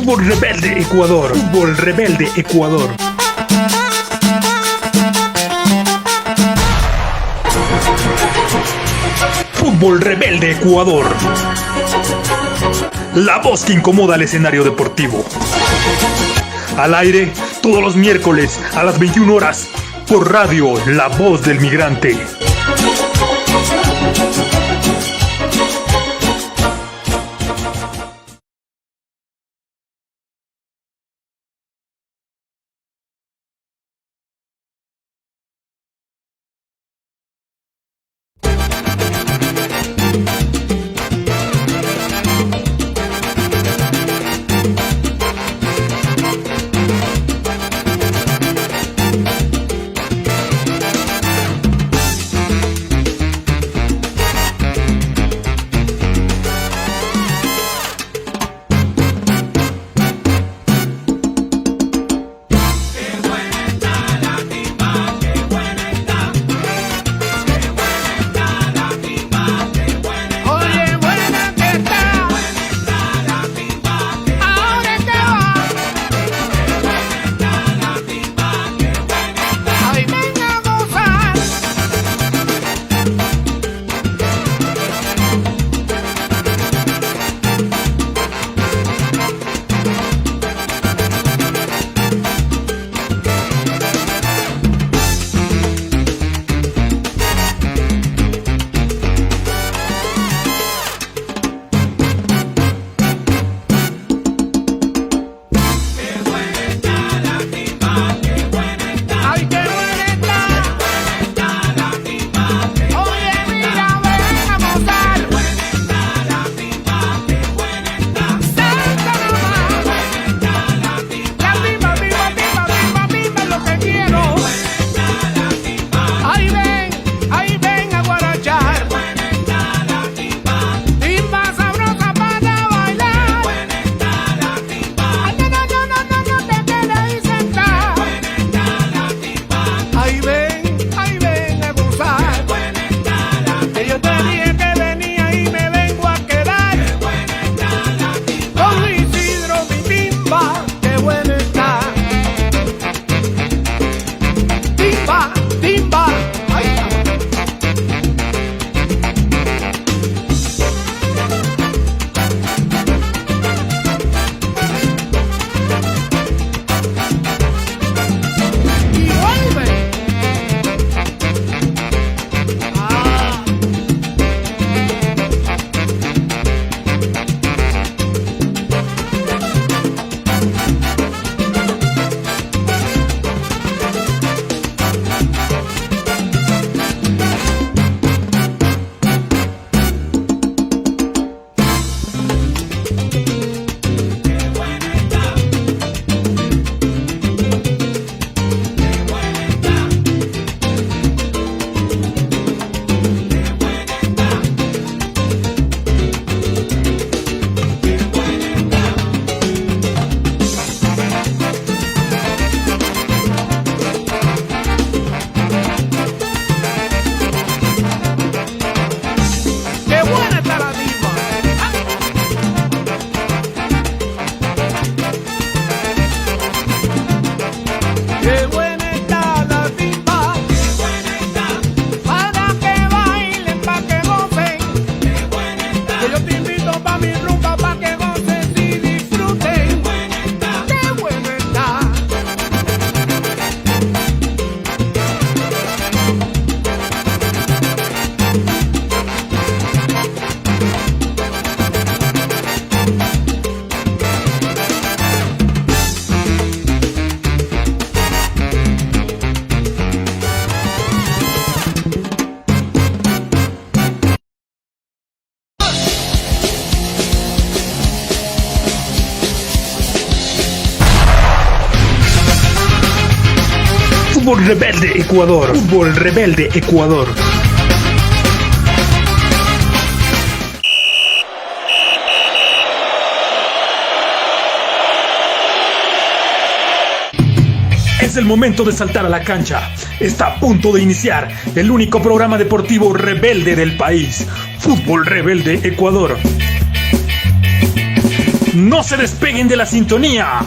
Fútbol Rebelde Ecuador. Fútbol Rebelde Ecuador. Fútbol Rebelde Ecuador. La voz que incomoda el escenario deportivo. Al aire todos los miércoles a las 21 horas por radio La Voz del Migrante. Fútbol Rebelde Ecuador. Fútbol Rebelde Ecuador. Es el momento de saltar a la cancha. Está a punto de iniciar el único programa deportivo rebelde del país. Fútbol Rebelde Ecuador. No se despeguen de la sintonía.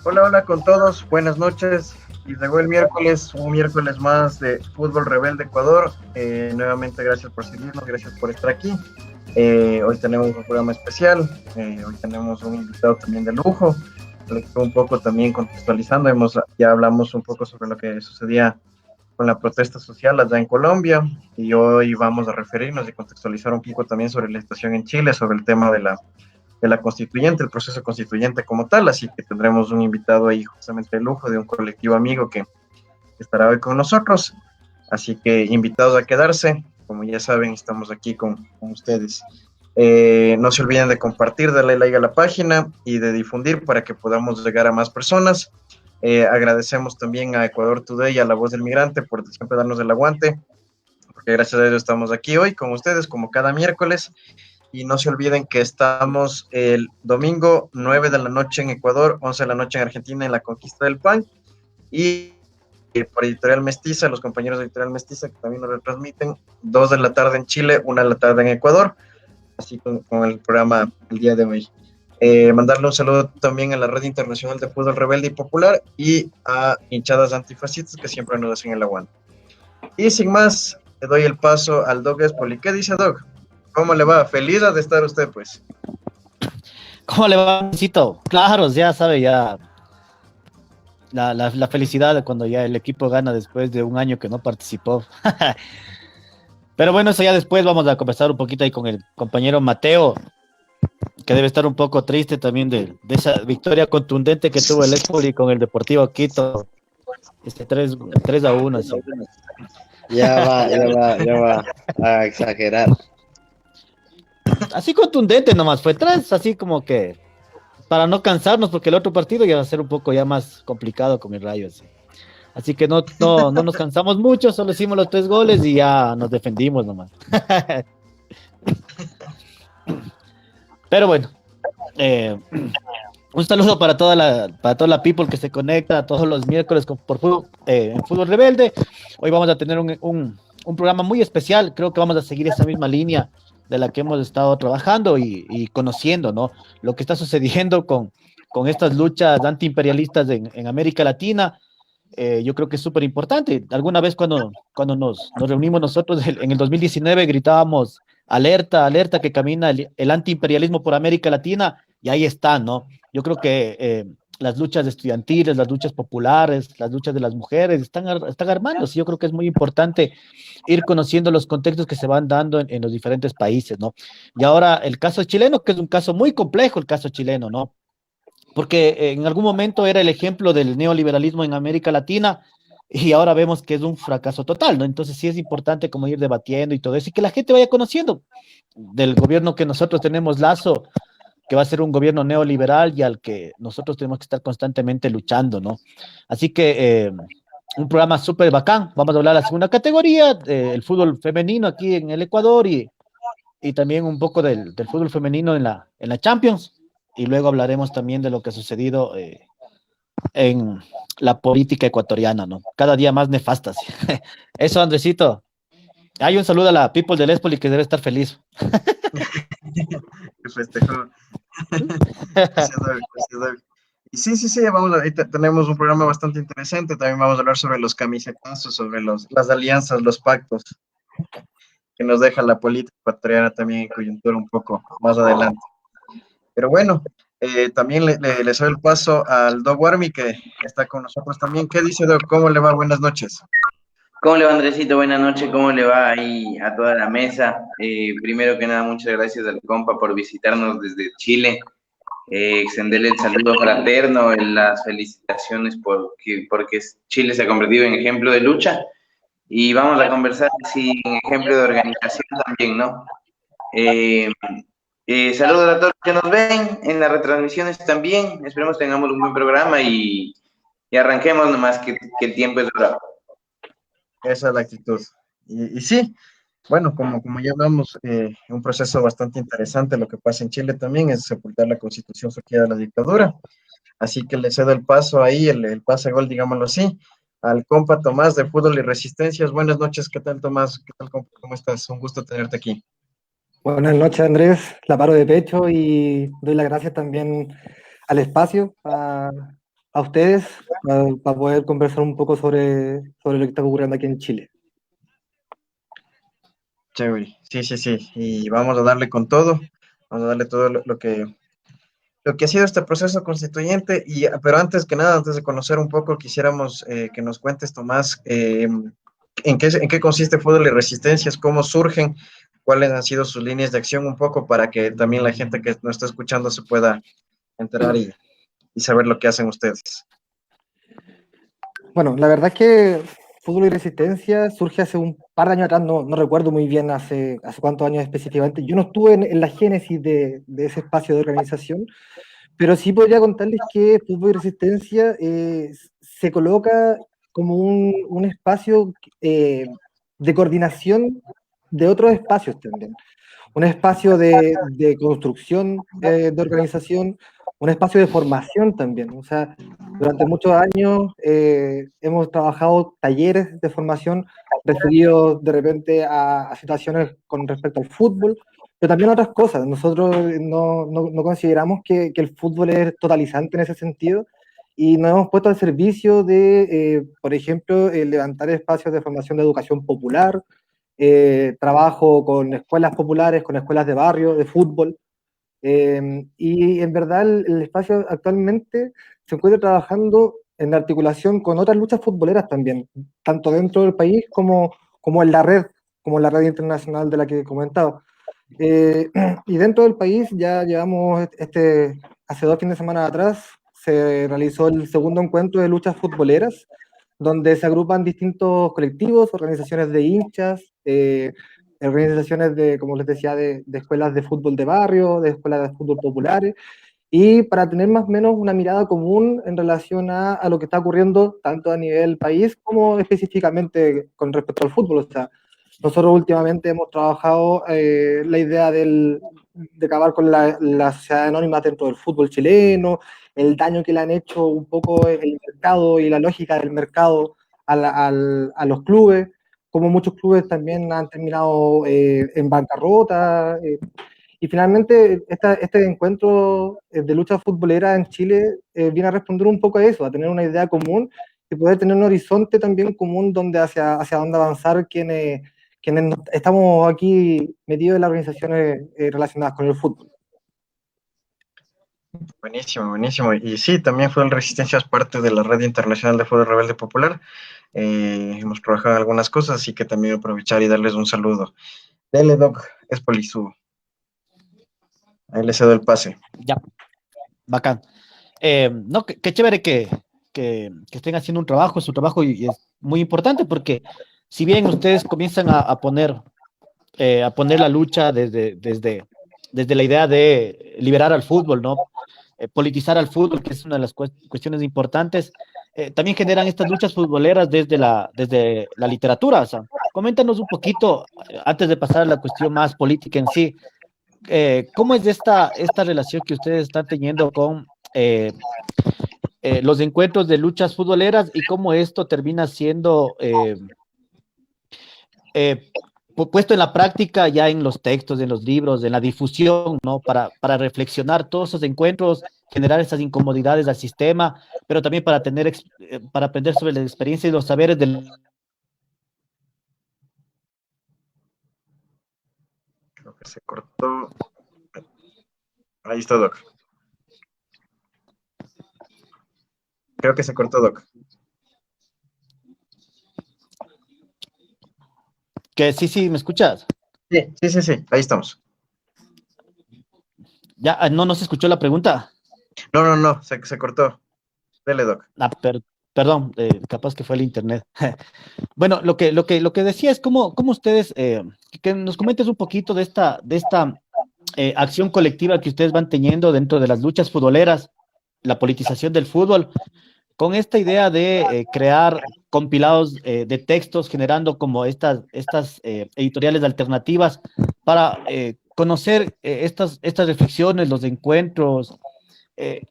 Hola, hola con todos, buenas noches. Y llegó el miércoles, un miércoles más de Fútbol Rebelde Ecuador. Nuevamente gracias por seguirnos, gracias por estar aquí. Hoy tenemos un programa especial, hoy tenemos un invitado también de lujo. Un poco también contextualizando, ya hablamos un poco sobre lo que sucedía con la protesta social allá en Colombia y hoy vamos a referirnos y contextualizar un poco también sobre la situación en Chile, sobre el tema de la constituyente, el proceso constituyente como tal, así que tendremos un invitado ahí justamente de lujo de un colectivo amigo que estará hoy con nosotros, así que invitados a quedarse, como ya saben, estamos aquí con ustedes. No se olviden de compartir, darle like a la página y de difundir para que podamos llegar a más personas. Agradecemos también a Ecuador Today y a La Voz del Migrante por siempre darnos el aguante, porque gracias a ellos estamos aquí hoy con ustedes como cada miércoles. Y no se olviden que estamos el domingo 9 de la noche en Ecuador, 11 de la noche en Argentina en la Conquista del Pan. Y por Editorial Mestiza, los compañeros de Editorial Mestiza que también nos retransmiten, 2 de la tarde en Chile, 1 de la tarde en Ecuador, así con el programa el día de hoy. Mandarle un saludo también a la Red Internacional de Fútbol Rebelde y Popular y a hinchadas antifascistas que siempre nos hacen el aguante. Y sin más, le doy el paso al Doug Espoli. ¿Qué dice Doug? ¿Cómo le va? Feliz de estar usted, pues. ¿Cómo le va, Luisito? Claro, ya sabe, ya la felicidad de cuando ya el equipo gana después de un año que no participó. Pero bueno, eso ya después vamos a conversar un poquito ahí con el compañero Mateo, que debe estar un poco triste también de esa victoria contundente que tuvo el Espoli con el Deportivo Quito. 3-1. Así. Ya va a exagerar. Así contundente nomás, fue 3, así como que para no cansarnos, porque el otro partido ya va a ser un poco ya más complicado con el Rayo. Así que no nos cansamos mucho, solo hicimos los 3 goles y ya nos defendimos nomás. Pero bueno, un saludo para toda la people que se conecta todos los miércoles en Fútbol Rebelde. Hoy vamos a tener un programa muy especial, creo que vamos a seguir esa misma línea de la que hemos estado trabajando y conociendo, ¿no? Lo que está sucediendo con estas luchas antiimperialistas en América Latina. Yo creo que es súper importante. Alguna vez cuando nos reunimos nosotros en el 2019 gritábamos alerta, alerta que camina el antiimperialismo por América Latina y ahí está, ¿no? Yo creo que las luchas estudiantiles, las luchas populares, las luchas de las mujeres están armándose. Yo creo que es muy importante ir conociendo los contextos que se van dando en los diferentes países, ¿no? Y ahora el caso chileno, que es un caso muy complejo, el caso chileno, ¿no? Porque en algún momento era el ejemplo del neoliberalismo en América Latina y ahora vemos que es un fracaso total, ¿no? Entonces sí es importante como ir debatiendo y todo eso y que la gente vaya conociendo del gobierno que nosotros tenemos Lazo, que va a ser un gobierno neoliberal y al que nosotros tenemos que estar constantemente luchando, ¿no? Así que un programa súper bacán. Vamos a hablar de la segunda categoría, el fútbol femenino aquí en el Ecuador y también un poco del fútbol femenino en la Champions. Y luego hablaremos también de lo que ha sucedido en la política ecuatoriana, ¿no? Cada día más nefastas. Eso, Andresito. Hay un saludo a la people del Espoli que debe estar feliz. Que festejó. Y sí, tenemos un programa bastante interesante. También vamos a hablar sobre los camisetazos, sobre las alianzas, los pactos que nos deja la política ecuatoriana también en coyuntura un poco más adelante. Pero bueno, también le doy el paso al Doc Warmi, que está con nosotros también. ¿Qué dice, Doc? ¿Cómo le va? Buenas noches. ¿Cómo le va, Andresito? Buenas noches. ¿Cómo le va ahí a toda la mesa? Primero que nada, muchas gracias al compa por visitarnos desde Chile. Extenderle el saludo fraterno, las felicitaciones porque Chile se ha convertido en ejemplo de lucha. Y vamos a conversar así en ejemplo de organización también, ¿no? Saludos a todos los que nos ven en las retransmisiones también. Esperemos tengamos un buen programa y arranquemos nomás que el tiempo es oro. Esa es la actitud. Y sí, bueno, como ya hablamos, un proceso bastante interesante. Lo que pasa en Chile también es sepultar la constitución surgida de la dictadura. Así que le cedo el paso ahí, el pase gol, digámoslo así, al compa Tomás de Fútbol y Resistencias. Buenas noches, ¿qué tal, Tomás? ¿Qué tal, compa? ¿Cómo estás? Un gusto tenerte aquí. Buenas noches, Andrés. La paro de pecho y doy las gracias también al espacio, a ustedes, para poder conversar un poco sobre lo que está ocurriendo aquí en Chile. Chévere, sí. Y vamos a darle con todo, vamos a darle todo lo que ha sido este proceso constituyente. Pero antes que nada, antes de conocer un poco, quisiéramos que nos cuentes, Tomás, en qué consiste Fútbol y Resistencias, cómo surgen, cuáles han sido sus líneas de acción un poco para que también la gente que nos está escuchando se pueda enterar y saber lo que hacen ustedes. Bueno, la verdad es que Fútbol y Resistencia surge hace un par de años atrás, no recuerdo muy bien hace cuántos años específicamente. Yo no estuve en la génesis de ese espacio de organización, pero sí podría contarles que Fútbol y Resistencia se coloca como un espacio de coordinación de otros espacios también. Un espacio de construcción de organización, un espacio de formación también. O sea, durante muchos años hemos trabajado talleres de formación referidos de repente a situaciones con respecto al fútbol, pero también a otras cosas. Nosotros no consideramos que el fútbol es totalizante en ese sentido y nos hemos puesto al servicio de, por ejemplo, levantar espacios de formación de educación popular, trabajo con escuelas populares, con escuelas de barrio, de fútbol, y en verdad el espacio actualmente se encuentra trabajando en articulación con otras luchas futboleras también, tanto dentro del país como en la red, como en la red internacional de la que he comentado. Y dentro del país ya llevamos, hace 2 fines de semana atrás, se realizó el segundo encuentro de luchas futboleras, donde se agrupan distintos colectivos, organizaciones de hinchas, organizaciones de, como les decía, de escuelas de fútbol de barrio, de escuelas de fútbol populares, y para tener más o menos una mirada común en relación a lo que está ocurriendo tanto a nivel país como específicamente con respecto al fútbol. O sea, nosotros últimamente hemos trabajado la idea de acabar con la sociedad anónima dentro del fútbol chileno, el daño que le han hecho un poco el mercado y la lógica del mercado a los clubes, como muchos clubes también han terminado en bancarrota. Y finalmente este encuentro de lucha futbolera en Chile viene a responder un poco a eso, a tener una idea común y poder tener un horizonte también común donde hacia dónde avanzar quienes estamos aquí metidos en las organizaciones relacionadas con el fútbol. Buenísimo. Y sí, también Fútbol Resistencia es parte de la Red Internacional de Fútbol Rebelde Popular. Hemos trabajado en algunas cosas, así que también aprovechar y darles un saludo. Dele, Doc, es Polizú. Ahí le cedo el pase. Ya, bacán. No, qué chévere que estén haciendo un trabajo, su trabajo y es muy importante porque si bien ustedes comienzan a poner la lucha desde la idea de liberar al fútbol, ¿no? Politizar al fútbol, que es una de las cuestiones importantes, también generan estas luchas futboleras desde la literatura. O sea, coméntanos un poquito, antes de pasar a la cuestión más política en sí, ¿cómo es esta relación que ustedes están teniendo con los encuentros de luchas futboleras y cómo esto termina siendo puesto en la práctica ya en los textos, en los libros, en la difusión, ¿no? Para reflexionar todos esos encuentros, generar esas incomodidades al sistema, pero también para aprender sobre la experiencia y los saberes del... Creo que se cortó. Ahí está, Doc. Creo que se cortó, Doc. Que sí, ¿me escuchas? Sí, ahí estamos. Ya, no se escuchó la pregunta. No, se cortó. Dele, Doc. Perdón, capaz que fue el internet. Bueno, lo que decía es cómo ustedes, que nos comentes un poquito de esta acción colectiva que ustedes van teniendo dentro de las luchas futboleras, la politización del fútbol, con esta idea de crear compilados de textos, generando como estas editoriales alternativas para conocer estas reflexiones, los encuentros,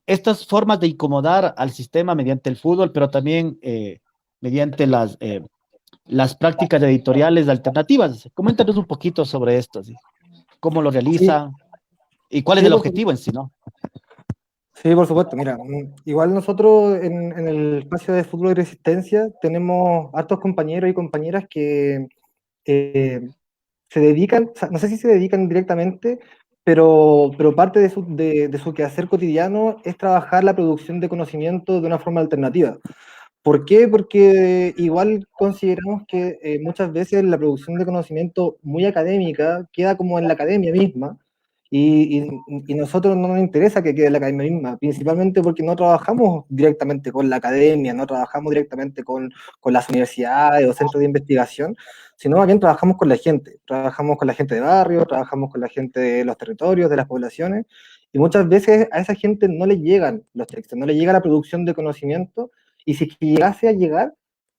estas formas de incomodar al sistema mediante el fútbol, pero también mediante las prácticas editoriales alternativas. Coméntanos un poquito sobre esto, ¿sí? ¿Cómo lo Sí, realizan y cuál es sí, el por objetivo en sí, ¿no? Sí, por supuesto. Mira, igual nosotros en el espacio de fútbol y resistencia tenemos hartos compañeros y compañeras que eh, se dedican, o sea, no sé si se dedican directamente, pero parte de su quehacer cotidiano es trabajar la producción de conocimiento de una forma alternativa. ¿Por qué? Porque igual consideramos que muchas veces la producción de conocimiento muy académica queda como en la academia misma y nosotros no nos interesa que quede en la academia misma, principalmente porque no trabajamos directamente con la academia, no trabajamos directamente con las universidades o centros de investigación, sino más bien trabajamos con la gente de barrio, trabajamos con la gente de los territorios, de las poblaciones, y muchas veces a esa gente no le llegan los textos, no le llega la producción de conocimiento y si es que llegase a llegar,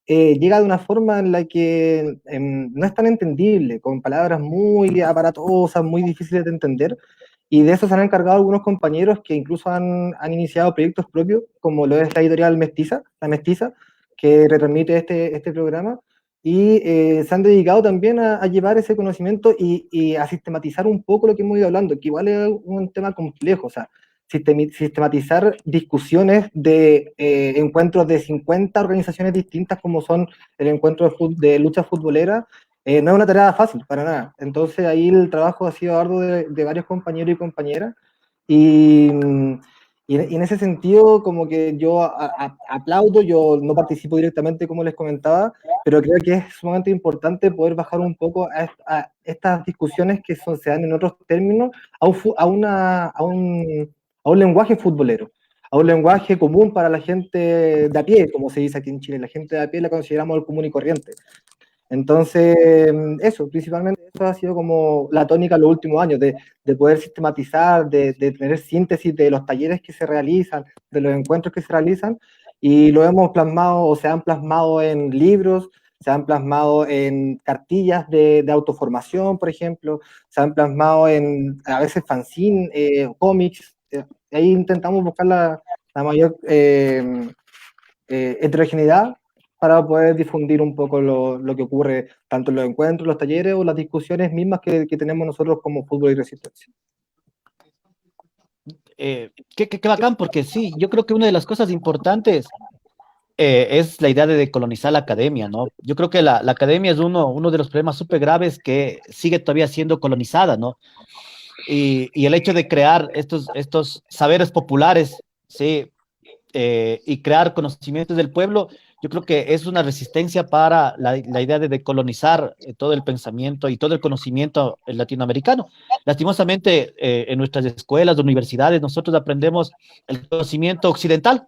llega de una forma en la que no es tan entendible, con palabras muy aparatosas, muy difíciles de entender, y de eso se han encargado algunos compañeros que incluso han iniciado proyectos propios, como lo es la editorial Mestiza, La Mestiza, que retransmite este programa, y se han dedicado también a llevar ese conocimiento y a sistematizar un poco lo que hemos ido hablando, que igual es un tema complejo, o sea, sistematizar discusiones de encuentros de 50 organizaciones distintas como son el encuentro de lucha futbolera, no es una tarea fácil, para nada. Entonces ahí el trabajo ha sido arduo de varios compañeros y compañeras y, y en ese sentido como que yo aplaudo, yo no participo directamente como les comentaba, pero creo que es sumamente importante poder bajar un poco a estas discusiones que se dan en otros términos a un lenguaje futbolero, a un lenguaje común para la gente de a pie, como se dice aquí en Chile. La gente de a pie la consideramos el común y corriente. Entonces, eso, principalmente eso ha sido como la tónica en los últimos años, de poder sistematizar, de tener síntesis de los talleres que se realizan, de los encuentros que se realizan, y lo hemos plasmado o se han plasmado en libros, se han plasmado en cartillas de autoformación, por ejemplo, se han plasmado en a veces fanzine, cómics, ahí intentamos buscar la mayor heterogeneidad para poder difundir un poco lo que ocurre tanto en los encuentros, los talleres o las discusiones mismas que tenemos nosotros como fútbol y resistencia. Qué bacán, porque sí, yo creo que una de las cosas importantes es la idea de decolonizar la academia, ¿no? Yo creo que la academia es uno de los problemas súper graves que sigue todavía siendo colonizada, ¿no? Y el hecho de crear estos saberes populares, ¿sí? Y crear conocimientos del pueblo, yo creo que es una resistencia para la idea de decolonizar todo el pensamiento y todo el conocimiento latinoamericano. Lastimosamente, en nuestras escuelas, universidades, nosotros aprendemos el conocimiento occidental,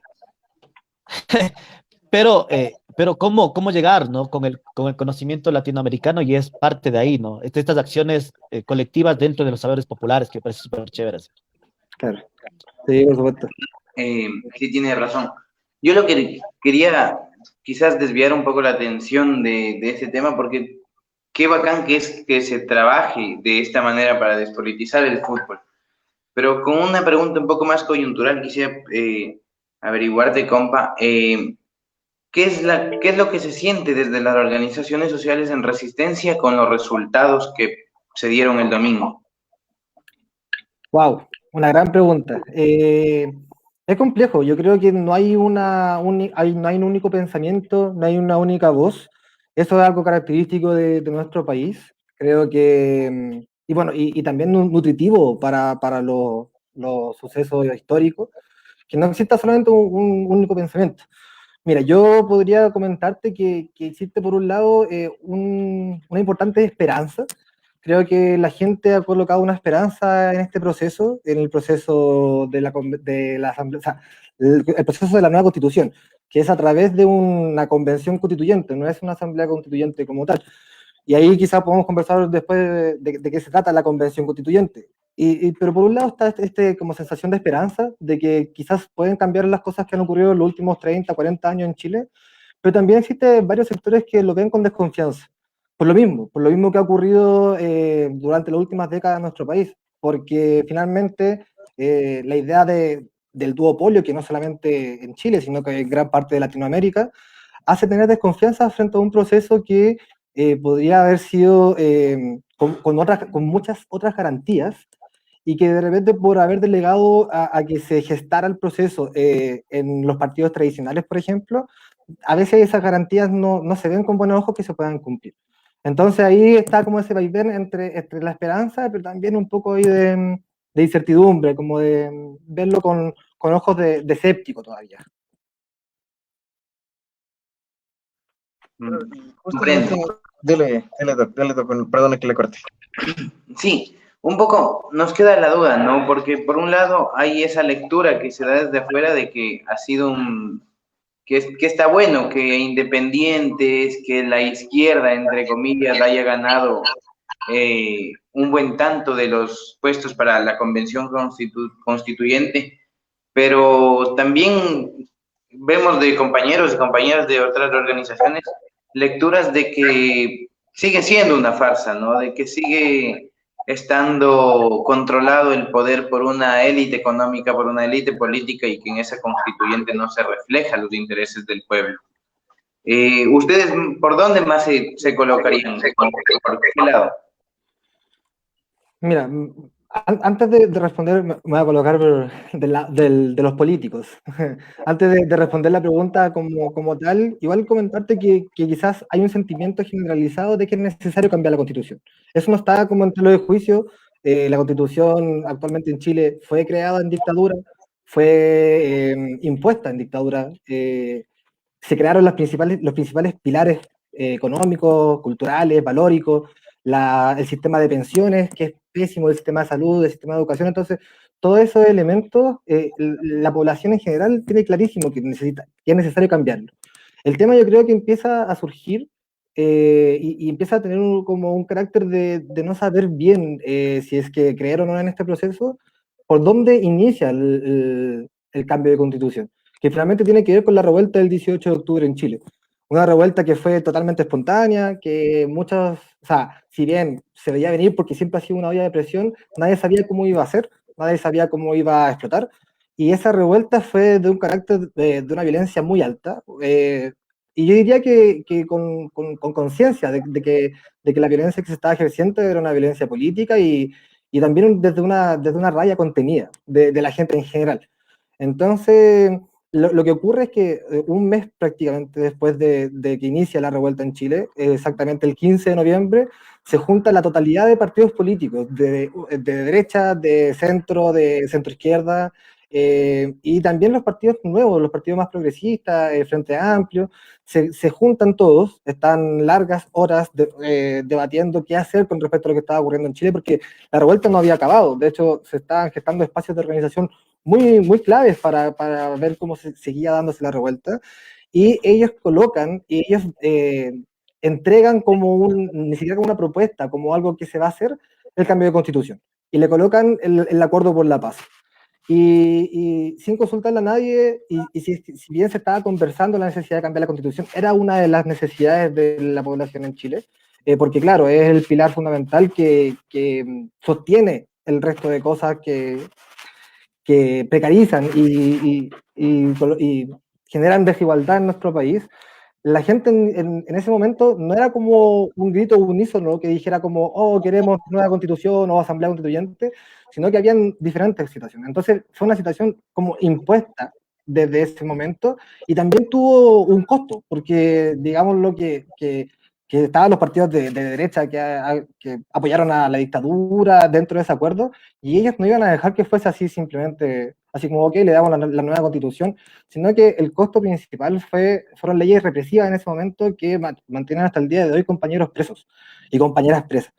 pero ¿cómo llegar, ¿no? Con el conocimiento latinoamericano y es parte de ahí, ¿no? Estas acciones colectivas dentro de los saberes populares que me parecen súper chéveres. Claro, sí, por supuesto. Sí, tiene razón. Yo lo que quería quizás desviar un poco la atención de ese tema porque qué bacán que es que se trabaje de esta manera para despolitizar el fútbol. Pero con una pregunta un poco más coyuntural quisiera averiguarte, compa, ¿qué es lo que se siente desde las organizaciones sociales en resistencia con los resultados que se dieron el domingo? Wow, una gran pregunta. Es complejo, yo creo que no hay no hay un único pensamiento, no hay una única voz. Eso es algo característico de nuestro país. Creo que, y bueno, y también nutritivo para los sucesos históricos, que no exista solamente un único pensamiento. Mira, yo podría comentarte que existe por un lado una importante esperanza. Creo que la gente ha colocado una esperanza en este proceso, en el proceso de la asamblea, o sea, el proceso de la nueva constitución, que es a través de una convención constituyente, no es una asamblea constituyente como tal. Y ahí quizás podemos conversar después de qué se trata la convención constituyente. Pero por un lado está como sensación de esperanza, de que quizás pueden cambiar las cosas que han ocurrido en los últimos 30, 40 años en Chile, pero también existen varios sectores que lo ven con desconfianza, por lo mismo que ha ocurrido durante las últimas décadas en nuestro país, porque finalmente la idea del duopolio, que no solamente en Chile, sino que en gran parte de Latinoamérica, hace tener desconfianza frente a un proceso que podría haber sido con muchas otras garantías, y que de repente por haber delegado a que se gestara el proceso en los partidos tradicionales, por ejemplo, a veces esas garantías no se ven con buenos ojos que se puedan cumplir. Entonces ahí está como ese vaivén entre la esperanza, pero también un poco ahí de incertidumbre, como de verlo con ojos de escéptico todavía. Justamente, dele, Doc, perdone que le corte. Sí, un poco nos queda la duda, ¿no? Porque por un lado hay esa lectura que se da desde afuera de que ha sido que está bueno que independientes, que la izquierda, entre comillas, haya ganado un buen tanto de los puestos para la convención constituyente, pero también vemos de compañeros y compañeras de otras organizaciones lecturas de que sigue siendo una farsa, ¿no? De que sigue estando controlado el poder por una élite económica, por una élite política, y que en esa constituyente no se refleja los intereses del pueblo. ¿Ustedes por dónde más se colocarían? ¿Por qué lado? Mira, antes de responder, me voy a colocar de los políticos. Antes de responder la pregunta como tal, igual comentarte que quizás hay un sentimiento generalizado de que es necesario cambiar la Constitución. Eso no está como en tela de juicio. La Constitución actualmente en Chile fue creada en dictadura, fue impuesta en dictadura. Se crearon los principales pilares económicos, culturales, valóricos, el sistema de pensiones, que es pésimo, el sistema de salud, el sistema de educación. Entonces, todos esos elementos, la población en general tiene clarísimo que es necesario cambiarlo. El tema yo creo que empieza a surgir y empieza a tener como un carácter de no saber bien si es que creer o no en este proceso, por dónde inicia el cambio de constitución, que finalmente tiene que ver con la revuelta del 18 de octubre en Chile. Una revuelta que fue totalmente espontánea, que muchas, o sea, si bien se veía venir porque siempre ha sido una olla de presión, nadie sabía cómo iba a ser, nadie sabía cómo iba a explotar, y esa revuelta fue de un carácter de una violencia muy alta, y yo diría que con conciencia de que la violencia que se estaba ejerciendo era una violencia política y también desde una raya contenida de la gente en general. Entonces, lo que ocurre es que un mes prácticamente después de que inicia la revuelta en Chile, exactamente el 15 de noviembre, se junta la totalidad de partidos políticos, de derecha, de centro izquierda, y también los partidos nuevos, los partidos más progresistas, Frente Amplio, se juntan todos, están largas horas debatiendo qué hacer con respecto a lo que estaba ocurriendo en Chile, porque la revuelta no había acabado. De hecho, se estaban gestando espacios de organización muy, muy claves para ver cómo seguía dándose la revuelta, y ellos entregan ni siquiera como una propuesta, como algo que se va a hacer, el cambio de constitución, y le colocan el acuerdo por la paz. Y sin consultarle a nadie, y si bien se estaba conversando la necesidad de cambiar la constitución, era una de las necesidades de la población en Chile, porque claro, es el pilar fundamental que sostiene el resto de cosas que precarizan y generan desigualdad en nuestro país. La gente en ese momento no era como un grito unísono que dijera como, oh, queremos nueva constitución o asamblea constituyente, sino que habían diferentes situaciones. Entonces fue una situación como impuesta desde ese momento, y también tuvo un costo, porque digamos lo que estaban los partidos de derecha que apoyaron a la dictadura dentro de ese acuerdo, y ellos no iban a dejar que fuese así simplemente, así como, ok, le damos la nueva constitución, sino que el costo principal fueron leyes represivas en ese momento que mantienen hasta el día de hoy compañeros presos y compañeras presas.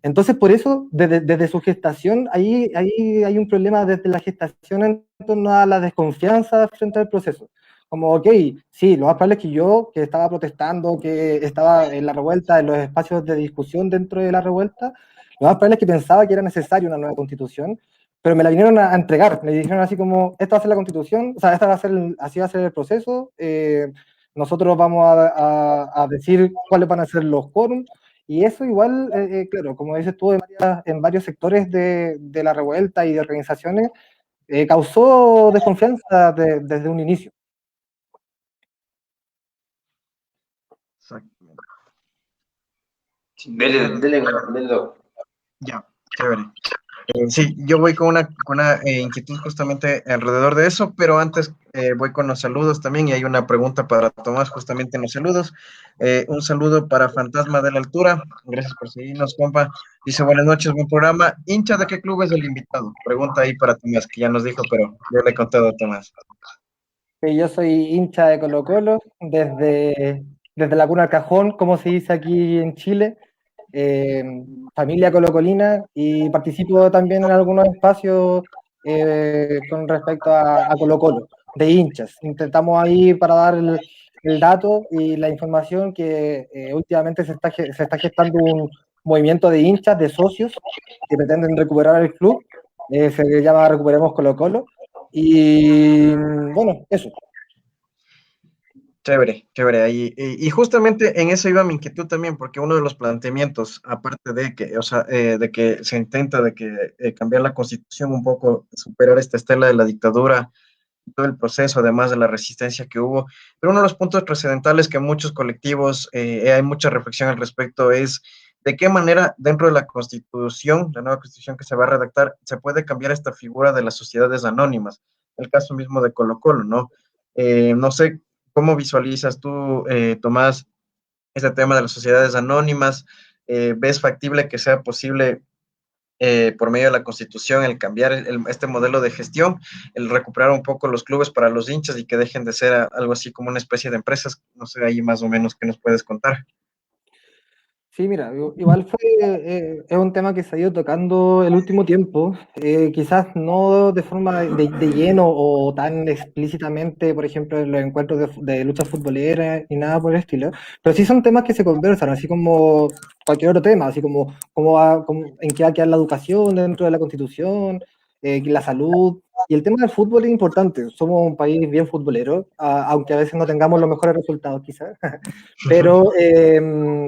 Entonces, por eso, desde su gestación, ahí hay un problema desde la gestación en torno a la desconfianza frente al proceso. como, ok, sí, lo más probable es que yo, que estaba protestando, que estaba en la revuelta, en los espacios de discusión dentro de la revuelta, lo más probable es que pensaba que era necesaria una nueva constitución, pero me la vinieron a entregar, me dijeron así como, esta va a ser la constitución, o sea, esta va a ser así va a ser el proceso, nosotros vamos a decir cuáles van a ser los quórums, y eso igual, claro, como dices tú, en varios sectores de la revuelta y de organizaciones, causó desconfianza desde un inicio. Exactamente. Dele, dele, dele. Ya, chévere. Sí, yo voy con una inquietud justamente alrededor de eso, pero antes voy con los saludos también y hay una pregunta para Tomás justamente en los saludos. Un saludo para Fantasma de la Altura, gracias por seguirnos, compa. Dice, buenas noches, buen programa. ¿Hincha de qué club es el invitado? Pregunta ahí para Tomás, que ya nos dijo, pero yo le he contado a Tomás. Yo soy hincha de Colo-Colo desde la cuna al cajón, como se dice aquí en Chile, eh, familia colocolina, y participo también en algunos espacios con respecto a Colo-Colo, de hinchas. Intentamos ahí para dar el dato y la información que últimamente se está gestando un movimiento de hinchas, de socios, que pretenden recuperar el club, se llama Recuperemos Colo-Colo, y bueno, eso. Chévere, chévere. Ahí, y justamente en eso iba mi inquietud también, porque uno de los planteamientos, aparte de que, o sea, de que se intenta de que cambiar la constitución un poco, superar esta estela de la dictadura, todo el proceso, además de la resistencia que hubo, pero uno de los puntos trascendentales que muchos colectivos, hay mucha reflexión al respecto, es de qué manera dentro de la constitución, la nueva constitución que se va a redactar, se puede cambiar esta figura de las sociedades anónimas, el caso mismo de Colo Colo, ¿no? No sé cómo visualizas tú, Tomás, este tema de las sociedades anónimas. ¿Ves factible que sea posible por medio de la Constitución el cambiar este modelo de gestión, el recuperar un poco los clubes para los hinchas y que dejen de ser algo así como una especie de empresas? No sé, ahí más o menos qué nos puedes contar. Sí, mira, igual es un tema que se ha ido tocando el último tiempo, quizás no de forma de lleno o tan explícitamente, por ejemplo, en los encuentros de lucha futbolera ni nada por el estilo, pero sí son temas que se conversan, así como cualquier otro tema, así como, en qué va a quedar la educación dentro de la Constitución, la salud. Y el tema del fútbol es importante, somos un país bien futbolero, aunque a veces no tengamos los mejores resultados quizás, pero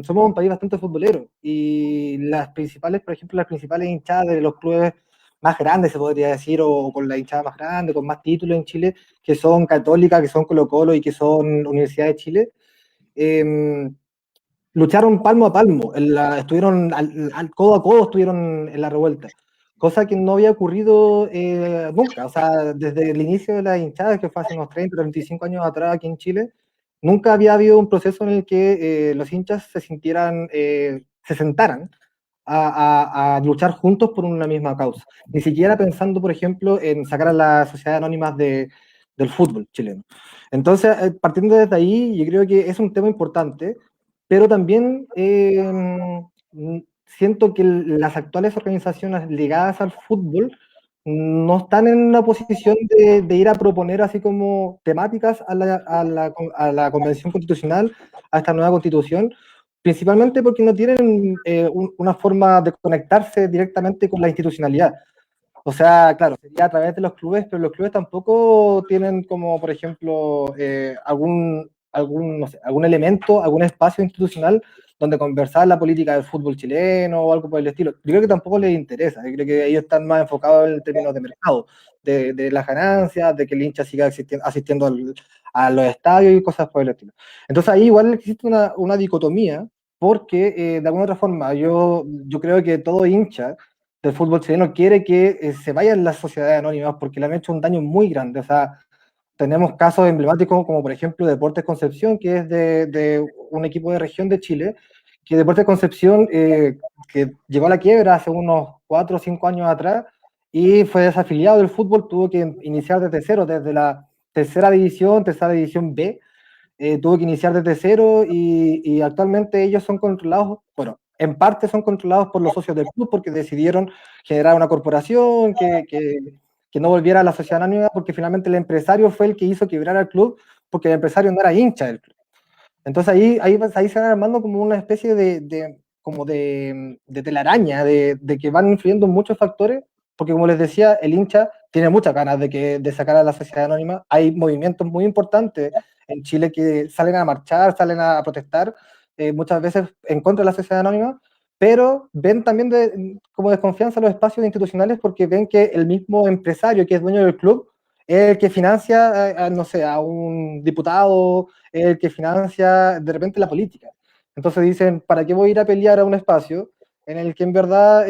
somos un país bastante futbolero y las principales, por ejemplo, las principales hinchadas de los clubes más grandes, se podría decir, o con la hinchada más grande, con más títulos en Chile, que son Católica, que son Colo-Colo y que son Universidad de Chile, eh, lucharon palmo a palmo, estuvieron al codo a codo, estuvieron en la revuelta, cosa que no había ocurrido nunca, o sea, desde el inicio de la hinchada, que fue hace unos 30, 35 años atrás aquí en Chile, nunca había habido un proceso en el que los hinchas se sintieran, se sentaran a luchar juntos por una misma causa, ni siquiera pensando, por ejemplo, en sacar a las sociedades anónimas del fútbol chileno. Entonces, partiendo desde ahí, yo creo que es un tema importante, pero también siento que las actuales organizaciones ligadas al fútbol no están en una posición de ir a proponer así como temáticas a la Convención Constitucional, a esta nueva Constitución, principalmente porque no tienen una forma de conectarse directamente con la institucionalidad. O sea, claro, sería a través de los clubes, pero los clubes tampoco tienen como, por ejemplo, no sé, algún elemento, algún espacio institucional donde conversar la política del fútbol chileno o algo por el estilo. Yo creo que tampoco les interesa, yo creo que ellos están más enfocados en términos de mercado, de las ganancias, de que el hincha siga asistiendo a los estadios y cosas por el estilo. Entonces ahí igual existe una dicotomía, porque de alguna otra forma yo creo que todo hincha del fútbol chileno quiere que se vayan las sociedades anónimas porque le han hecho un daño muy grande. O sea, tenemos casos emblemáticos como por ejemplo Deportes Concepción, que es de un equipo de región de Chile, que Deportes Concepción que llegó a la quiebra hace unos 4 o 5 años atrás y fue desafiliado del fútbol, tuvo que iniciar desde cero, desde la tercera división B, tuvo que iniciar desde cero y actualmente ellos son controlados, bueno, en parte son controlados por los socios del club porque decidieron generar una corporación que no volviera a la sociedad anónima porque finalmente el empresario fue el que hizo quebrar al club porque el empresario no era hincha del club. Entonces ahí se van armando como una especie de telaraña, de que van influyendo muchos factores, porque como les decía, el hincha tiene muchas ganas de sacar a la sociedad anónima. Hay movimientos muy importantes en Chile que salen a marchar, salen a protestar, muchas veces en contra de la sociedad anónima, pero ven también como desconfianza los espacios institucionales porque ven que el mismo empresario que es dueño del club es el que financia, no sé, a un diputado, es el que financia de repente la política. Entonces dicen, ¿para qué voy a ir a pelear a un espacio en el que en verdad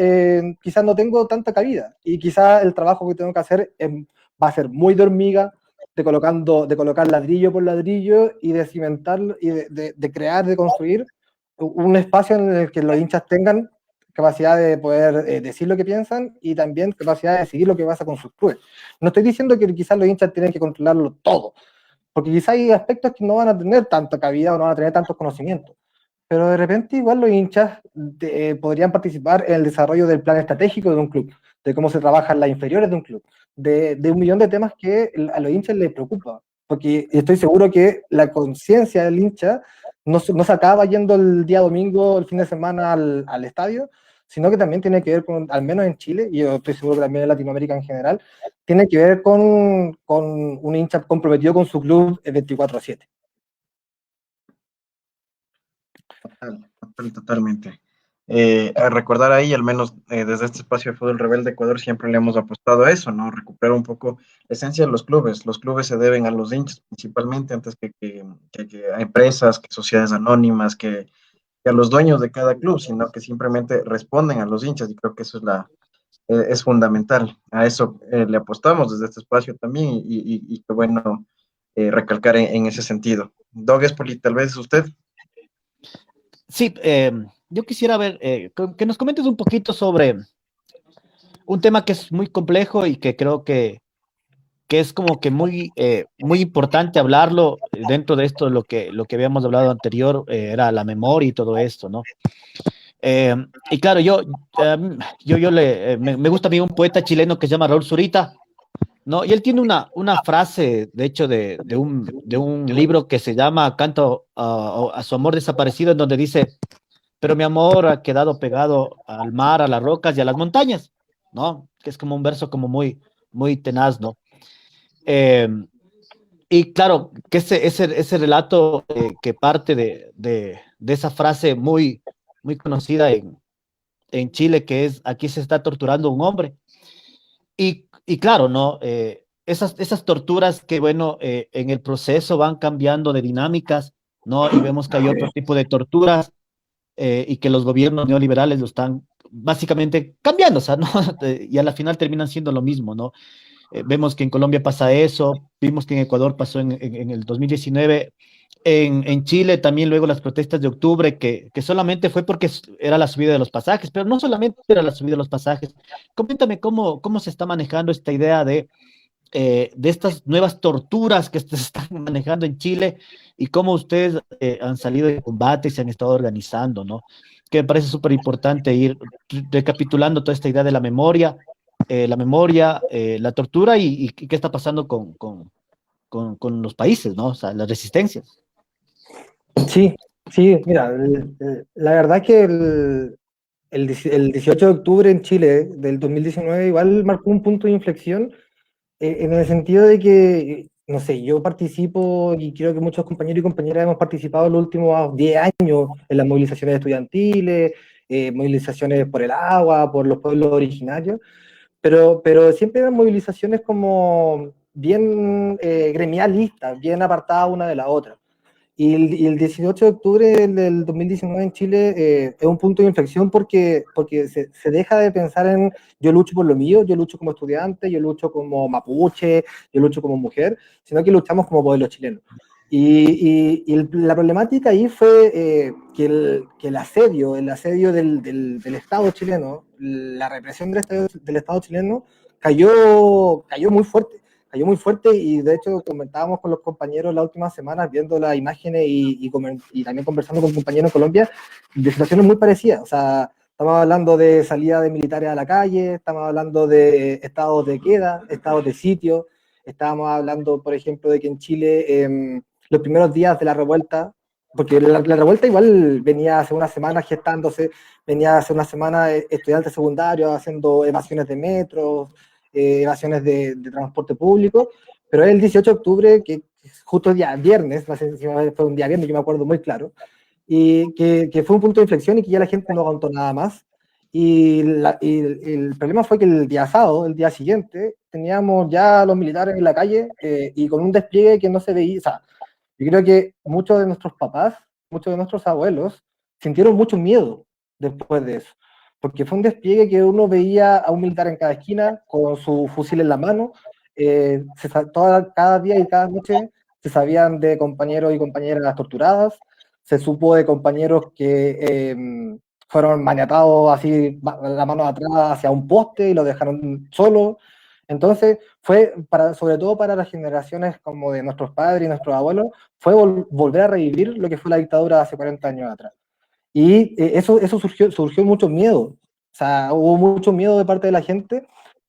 quizás no tengo tanta cabida? Y quizás el trabajo que tengo que hacer va a ser muy de hormiga, de colocar ladrillo por ladrillo y de cimentar y de crear, de construir un espacio en el que los hinchas tengan capacidad de poder decir lo que piensan y también capacidad de decidir lo que pasa con sus clubes. No estoy diciendo que quizás los hinchas tienen que controlarlo todo, porque quizás hay aspectos que no van a tener tanta cabida o no van a tener tantos conocimientos, pero de repente igual los hinchas podrían participar en el desarrollo del plan estratégico de un club, de cómo se trabajan las inferiores de un club, de un millón de temas que a los hinchas les preocupa, porque estoy seguro que la conciencia del hincha no se acaba yendo el día domingo, el fin de semana al estadio, sino que también tiene que ver con, al menos en Chile, y yo estoy seguro que también en Latinoamérica en general, tiene que ver con un hincha comprometido con su club 24/7. Totalmente. A recordar ahí, al menos desde este espacio de Fútbol Rebelde Ecuador, siempre le hemos apostado a eso, ¿no? Recuperar un poco la esencia de los clubes. Los clubes se deben a los hinchas principalmente, antes que a empresas, que sociedades anónimas, que a los dueños de cada club, sino que simplemente responden a los hinchas, y creo que eso es fundamental. A eso le apostamos desde este espacio también, y qué bueno recalcar en ese sentido. Doug Espoli, tal vez usted. Sí, yo quisiera ver, que nos comentes un poquito sobre un tema que es muy complejo y que creo que es como que muy importante hablarlo dentro de esto, lo que habíamos hablado anterior, era la memoria y todo esto, ¿no? Y claro, me gusta a mí un poeta chileno que se llama Raúl Zurita, ¿no? Y él tiene una frase, de hecho, de un libro que se llama Canto a su amor desaparecido, en donde dice, pero mi amor ha quedado pegado al mar, a las rocas y a las montañas, ¿no? Que es como un verso como muy tenaz, ¿no? Eh, y claro, que ese relato que parte de esa frase muy conocida en Chile, que es, aquí se está torturando un hombre. Y claro, ¿no? Esas torturas que, bueno, en el proceso van cambiando de dinámicas, ¿no? Y vemos que hay otro tipo de torturas y que los gobiernos neoliberales lo están básicamente cambiando, o sea, ¿no? Y a la final terminan siendo lo mismo, ¿no? Vemos que en Colombia pasa eso, vimos que en Ecuador pasó en el 2019, en Chile también luego las protestas de octubre, que solamente fue porque era la subida de los pasajes, pero no solamente era la subida de los pasajes. Coméntame cómo se está manejando esta idea de estas nuevas torturas que se están manejando en Chile y cómo ustedes han salido de combate y se han estado organizando, ¿no? Que me parece súper importante ir recapitulando toda esta idea de la tortura y qué está pasando con los países, ¿no? O sea, las resistencias. Sí, sí, mira, la verdad que el 18 de octubre en Chile del 2019 igual marcó un punto de inflexión en el sentido de que, no sé, yo participo y creo que muchos compañeros y compañeras hemos participado en los últimos 10 años en las movilizaciones estudiantiles, movilizaciones por el agua, por los pueblos originarios, pero siempre eran movilizaciones como bien gremialistas, bien apartadas una de la otra. Y el 18 de octubre del 2019 en Chile es un punto de inflexión porque se deja de pensar en yo lucho por lo mío, yo lucho como estudiante, yo lucho como mapuche, yo lucho como mujer, sino que luchamos como pueblo chileno. La problemática ahí fue que el asedio del Estado chileno, la represión del Estado chileno cayó muy fuerte. Cayó muy fuerte y de hecho comentábamos con los compañeros las últimas semanas viendo las imágenes y también conversando con compañeros en Colombia de situaciones muy parecidas. O sea, estamos hablando de salida de militares a la calle, estamos hablando de estados de queda, estados de sitio, estábamos hablando, por ejemplo, de que en Chile los primeros días de la revuelta, porque la revuelta igual venía hace una semana gestándose, venía hace una semana estudiantes secundarios haciendo evasiones de metro, evasiones de transporte público, pero el 18 de octubre, que justo el día viernes, no sé si fue un día viernes, yo me acuerdo muy claro, y que fue un punto de inflexión y que ya la gente no aguantó nada más. Y el problema fue que el día sábado, el día siguiente, teníamos ya a los militares en la calle y con un despliegue que no se veía. O sea, yo creo que muchos de nuestros papás, muchos de nuestros abuelos, sintieron mucho miedo después de eso, porque fue un despliegue que uno veía a un militar en cada esquina con su fusil en la mano. Cada día y cada noche se sabían de compañeros y compañeras torturadas, se supo de compañeros que fueron maniatados así, la mano atrás hacia un poste y lo dejaron solo. Entonces, fue sobre todo para las generaciones como de nuestros padres y nuestros abuelos, fue volver a revivir lo que fue la dictadura hace 40 años atrás. Y eso surgió mucho miedo. O sea, hubo mucho miedo de parte de la gente,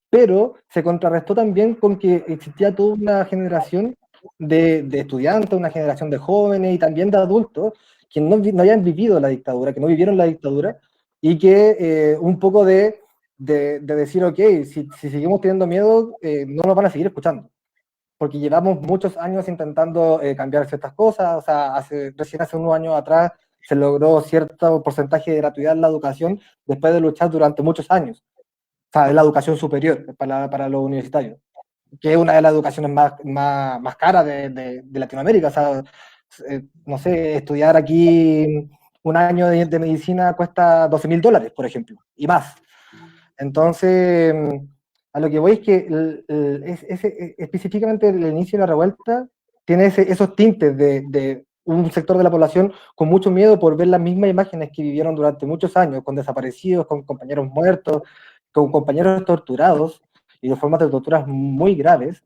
pero se contrarrestó también con que existía toda una generación de estudiantes, una generación de jóvenes y también de adultos que no habían vivido la dictadura, que no vivieron la dictadura, y que un poco de decir, ok, si seguimos teniendo miedo, no nos van a seguir escuchando, porque llevamos muchos años intentando cambiar ciertas cosas. O sea, recién hace unos años atrás se logró cierto porcentaje de gratuidad en la educación después de luchar durante muchos años. O sea, de la educación superior para los universitarios, que es una de las educaciones más caras de Latinoamérica. O sea, no sé, estudiar aquí un año de medicina cuesta $12.000, por ejemplo, y más. Entonces, a lo que voy es que específicamente el inicio de la revuelta tiene esos tintes de un sector de la población con mucho miedo por ver las mismas imágenes que vivieron durante muchos años, con desaparecidos, con compañeros muertos, con compañeros torturados y de formas de torturas muy graves.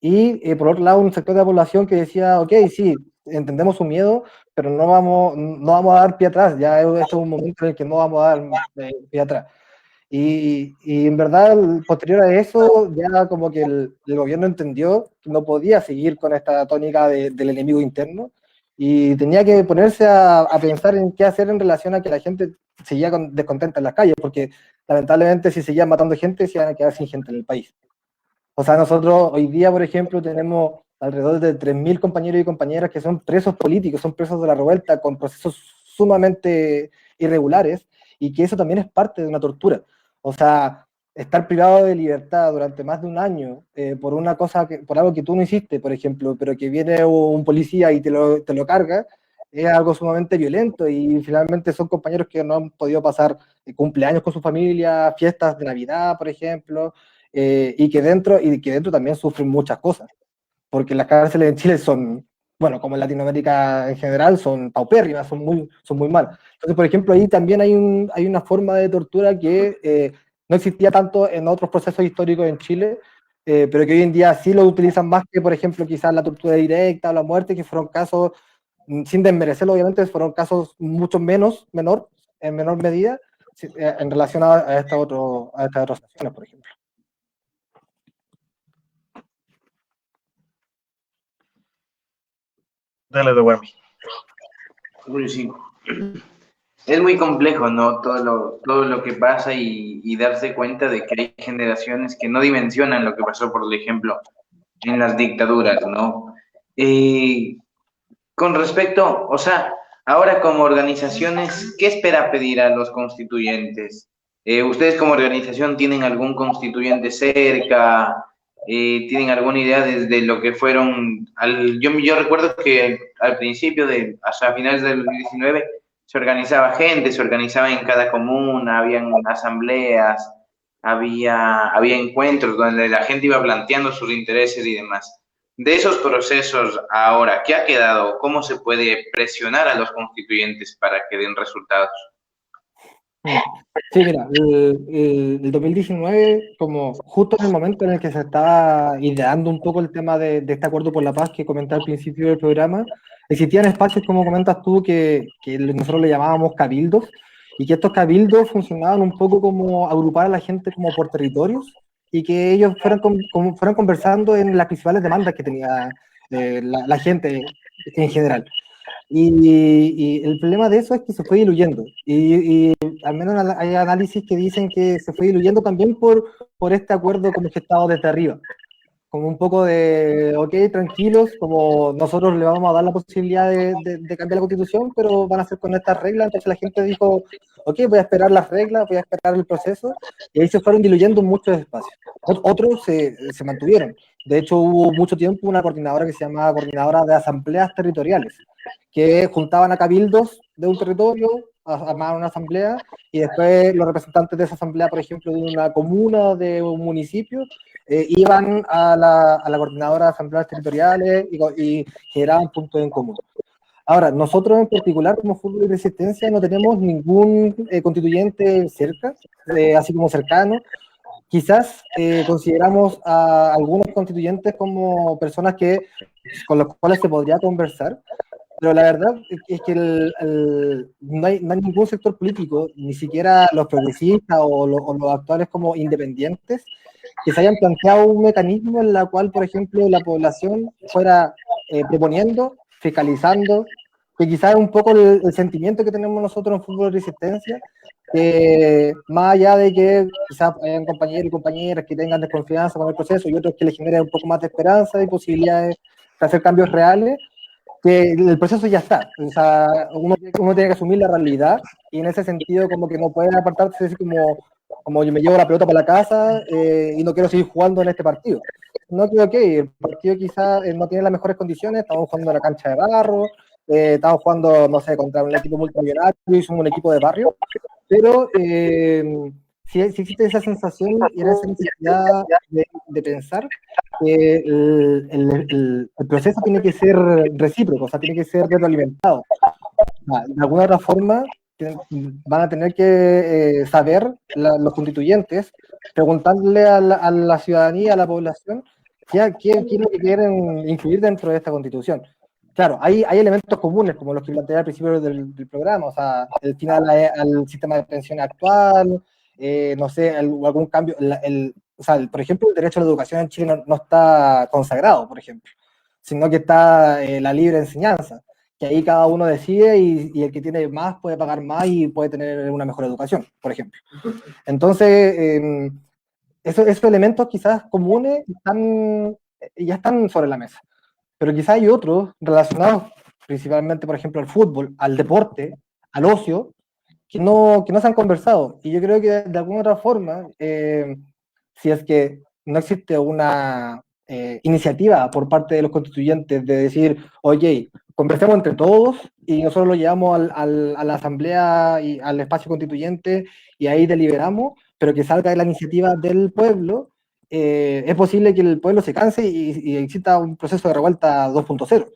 Y por otro lado, un sector de la población que decía, ok, sí, entendemos su miedo, pero no vamos a dar pie atrás, ya este es un momento en el que no vamos a dar pie atrás. Y en verdad, posterior a eso, ya como que el gobierno entendió que no podía seguir con esta tónica del enemigo interno y tenía que ponerse a pensar en qué hacer en relación a que la gente seguía descontenta en las calles, porque lamentablemente si seguían matando gente, se iban a quedar sin gente en el país. O sea, nosotros hoy día, por ejemplo, tenemos alrededor de 3.000 compañeros y compañeras que son presos políticos, son presos de la revuelta con procesos sumamente irregulares, y que eso también es parte de una tortura. O sea, estar privado de libertad durante más de un año por una cosa por algo que tú no hiciste, por ejemplo, pero que viene un policía y te lo carga, es algo sumamente violento. Y finalmente son compañeros que no han podido pasar cumpleaños con su familia, fiestas de Navidad, por ejemplo, y que dentro también sufren muchas cosas, porque las cárceles en Chile son, bueno, como en Latinoamérica en general, son paupérrimas, son muy malas. Entonces, por ejemplo, ahí también hay una forma de tortura que no existía tanto en otros procesos históricos en Chile, pero que hoy en día sí lo utilizan más que, por ejemplo, quizás la tortura directa o la muerte, que fueron casos, sin desmerecerlo obviamente, fueron casos mucho en menor medida, en relación a estas otras acciones, por ejemplo. Dale de Wemi. Uy, sí. Es muy complejo, ¿no? Todo lo que pasa y darse cuenta de que hay generaciones que no dimensionan lo que pasó, por ejemplo, en las dictaduras, ¿no? Con respecto, o sea, ahora como organizaciones, ¿qué espera pedir a los constituyentes? ¿Ustedes como organización tienen algún constituyente cerca? ¿Tienen alguna idea desde lo que fueron? Yo recuerdo que al principio, hasta finales del 2019, se organizaba gente, se organizaba en cada comuna, habían asambleas, había encuentros donde la gente iba planteando sus intereses y demás. De esos procesos ahora, ¿qué ha quedado? ¿Cómo se puede presionar a los constituyentes para que den resultados? Sí, mira, el 2019, como justo en el momento en el que se estaba ideando un poco el tema de este acuerdo por la paz que comenté al principio del programa, existían espacios, como comentas tú, que nosotros le llamábamos cabildos, y que estos cabildos funcionaban un poco como agrupar a la gente como por territorios y que ellos fueran conversando en las principales demandas que tenía la gente en general. Y el problema de eso es que se fue diluyendo. Y al menos hay análisis que dicen que se fue diluyendo también por este acuerdo como gestado desde arriba. Como un poco de, ok, tranquilos, como nosotros le vamos a dar la posibilidad de cambiar la constitución, pero van a ser con estas reglas. Entonces la gente dijo, ok, voy a esperar las reglas, voy a esperar el proceso, y ahí se fueron diluyendo muchos espacios. Otros se mantuvieron. De hecho, hubo mucho tiempo una coordinadora que se llamaba Coordinadora de Asambleas Territoriales, que juntaban a cabildos de un territorio, armaban una asamblea, y después los representantes de esa asamblea, por ejemplo, de una comuna, de un municipio, iban a la coordinadora de asambleas territoriales y generaban puntos en común. Ahora, nosotros en particular, como Fútbol y Resistencia, no tenemos ningún constituyente cerca, así como cercano. Quizás consideramos a algunos constituyentes como personas con las cuales se podría conversar, pero la verdad es que no hay ningún sector político, ni siquiera los progresistas o los actuales como independientes, que se hayan planteado un mecanismo en el cual, por ejemplo, la población fuera proponiendo, fiscalizando, que quizás es un poco el sentimiento que tenemos nosotros en Fútbol de Resistencia, que más allá de que quizás hayan compañeros y compañeras que tengan desconfianza con el proceso y otros que les generen un poco más de esperanza y posibilidades de hacer cambios reales, que el proceso ya está. O sea, uno tiene que asumir la realidad y en ese sentido como que no puede apartarse así como yo me llevo la pelota para la casa y no quiero seguir jugando en este partido. No creo que el partido quizás no tiene las mejores condiciones, estamos jugando en la cancha de barro, estamos jugando, no sé, contra un equipo multimillonario y somos un equipo de barrio, pero sí existe esa sensación y esa necesidad de pensar que el proceso tiene que ser recíproco, o sea, tiene que ser retroalimentado. De alguna otra forma, van a tener que saber los constituyentes, preguntarle a la ciudadanía, a la población, qué es lo que quieren incluir dentro de esta constitución. Claro, hay elementos comunes, como los que planteé al principio del programa, o sea, el final al sistema de pensión actual, no sé, algún cambio, o sea, por ejemplo, el derecho a la educación en Chile no está consagrado, por ejemplo, sino que está la libre enseñanza, que ahí cada uno decide y el que tiene más puede pagar más y puede tener una mejor educación, por ejemplo. Entonces, esos elementos quizás comunes ya están sobre la mesa, pero quizás hay otros relacionados principalmente, por ejemplo, al fútbol, al deporte, al ocio, que no se han conversado. Y yo creo que de alguna otra forma, si es que no existe una iniciativa por parte de los constituyentes de decir, oye, conversemos entre todos y nosotros lo llevamos a la asamblea y al espacio constituyente y ahí deliberamos, pero que salga de la iniciativa del pueblo, es posible que el pueblo se canse y exista un proceso de revuelta 2.0.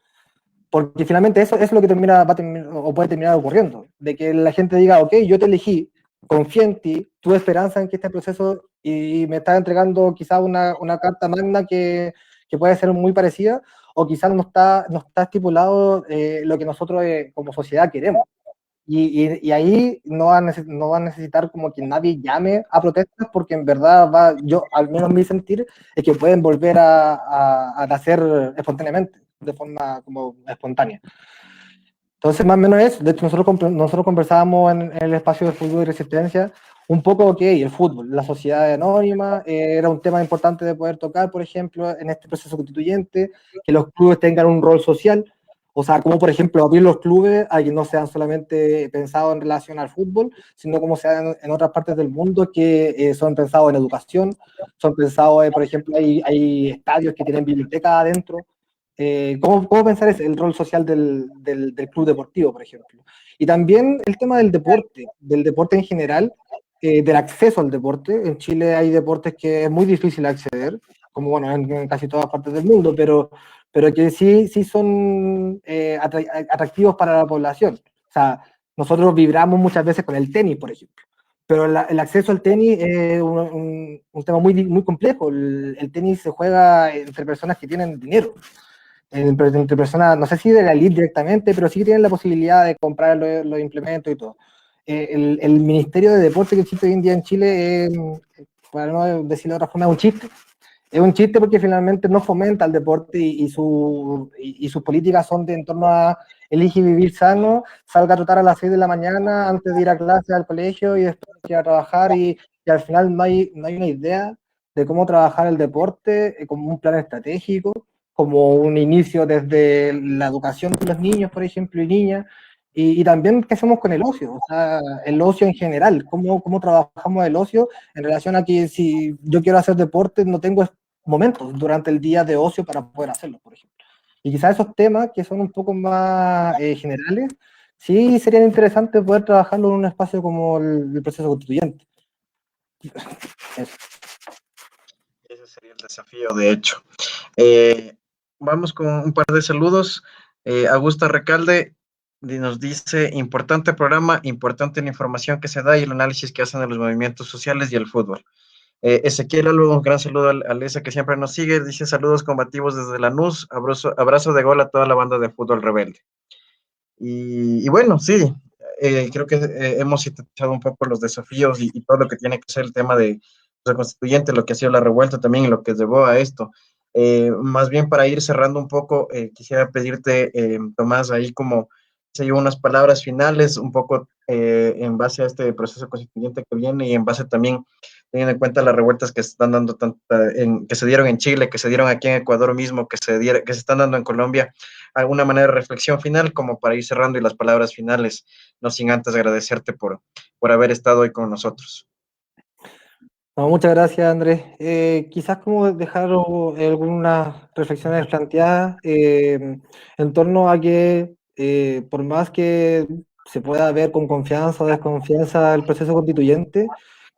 Porque finalmente eso es lo que va a terminar, o puede terminar ocurriendo, de que la gente diga, ok, yo te elegí, confío en ti, tuve esperanza en que este proceso y me estás entregando quizás una carta magna que puede ser muy parecida, o quizás no está estipulado lo que nosotros como sociedad queremos. Y ahí no va a necesitar como que nadie llame a protestas, porque en verdad yo, al menos mi sentir, es que pueden volver a nacer espontáneamente, de forma como espontánea. Entonces, más o menos eso. De hecho, nosotros conversábamos en el espacio de Fútbol y Resistencia un poco, ok, el fútbol, la sociedad anónima, era un tema importante de poder tocar, por ejemplo, en este proceso constituyente, que los clubes tengan un rol social, o sea, como por ejemplo abrir los clubes a que no sean solamente pensados en relación al fútbol, sino como se dan en otras partes del mundo que son pensados en educación, son pensados, por ejemplo, hay estadios que tienen biblioteca adentro. ¿Cómo pensar el rol social del club deportivo, por ejemplo? Y también el tema del deporte en general, del acceso al deporte. En Chile hay deportes que es muy difícil acceder, como bueno, en casi todas partes del mundo, pero que sí son atractivos para la población. O sea, nosotros vibramos muchas veces con el tenis, por ejemplo, pero el acceso al tenis es un tema muy complejo. El tenis se juega entre personas que tienen dinero, entre personas, no sé si de la elite directamente, pero sí tienen la posibilidad de comprar los implementos y todo. El Ministerio de Deporte que existe hoy en día en Chile para no decirlo de otra forma, es un chiste. Es un chiste porque finalmente no fomenta el deporte y sus políticas son de en torno a elige vivir sano, salga a trotar a las 6 de la mañana antes de ir a clase al colegio y después ir a trabajar y al final no hay una idea de cómo trabajar el deporte como un plan estratégico, como un inicio desde la educación de los niños, por ejemplo, y niñas, y también qué hacemos con el ocio, o sea, el ocio en general, cómo trabajamos el ocio en relación a que si yo quiero hacer deporte, no tengo momentos durante el día de ocio para poder hacerlo, por ejemplo. Y quizás esos temas que son un poco más generales, sí serían interesantes poder trabajarlo en un espacio como el proceso constituyente. Eso. Ese sería el desafío, de hecho. Vamos con un par de saludos. Augusta Recalde nos dice, importante programa, importante la información que se da y el análisis que hacen de los movimientos sociales y el fútbol. Ezequiel Albo, un gran saludo a Lesa que siempre nos sigue, dice saludos combativos desde Lanús, abrazo de gol a toda la banda de fútbol rebelde. Y bueno, sí, creo que hemos sintetizado un poco los desafíos y todo lo que tiene que ser el tema de constituyente, lo que ha sido la revuelta también y lo que llevó a esto. Más bien para ir cerrando un poco, quisiera pedirte, Tomás, ahí como se lleva unas palabras finales, un poco en base a este proceso constituyente que viene y en base también, teniendo en cuenta las revueltas que se están dando, que se dieron en Chile, que se dieron aquí en Ecuador mismo, que se están dando en Colombia, alguna manera de reflexión final como para ir cerrando y las palabras finales, no sin antes agradecerte por haber estado hoy con nosotros. No, muchas gracias, Andrés. Quizás como dejar algunas reflexiones planteadas en torno a que por más que se pueda ver con confianza o desconfianza el proceso constituyente,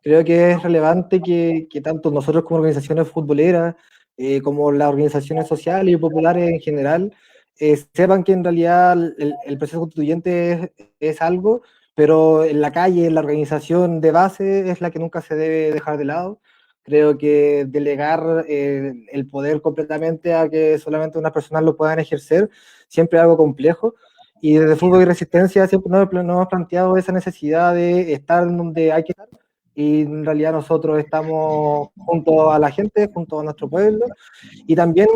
creo que es relevante que tanto nosotros como organizaciones futboleras, como las organizaciones sociales y populares en general, sepan que en realidad el proceso constituyente es algo, pero en la calle, la organización de base es la que nunca se debe dejar de lado. Creo que delegar el poder completamente a que solamente unas personas lo puedan ejercer siempre es algo complejo. Y desde Fútbol y Resistencia siempre nos hemos planteado esa necesidad de estar donde hay que estar. Y en realidad nosotros estamos junto a la gente, junto a nuestro pueblo. Y también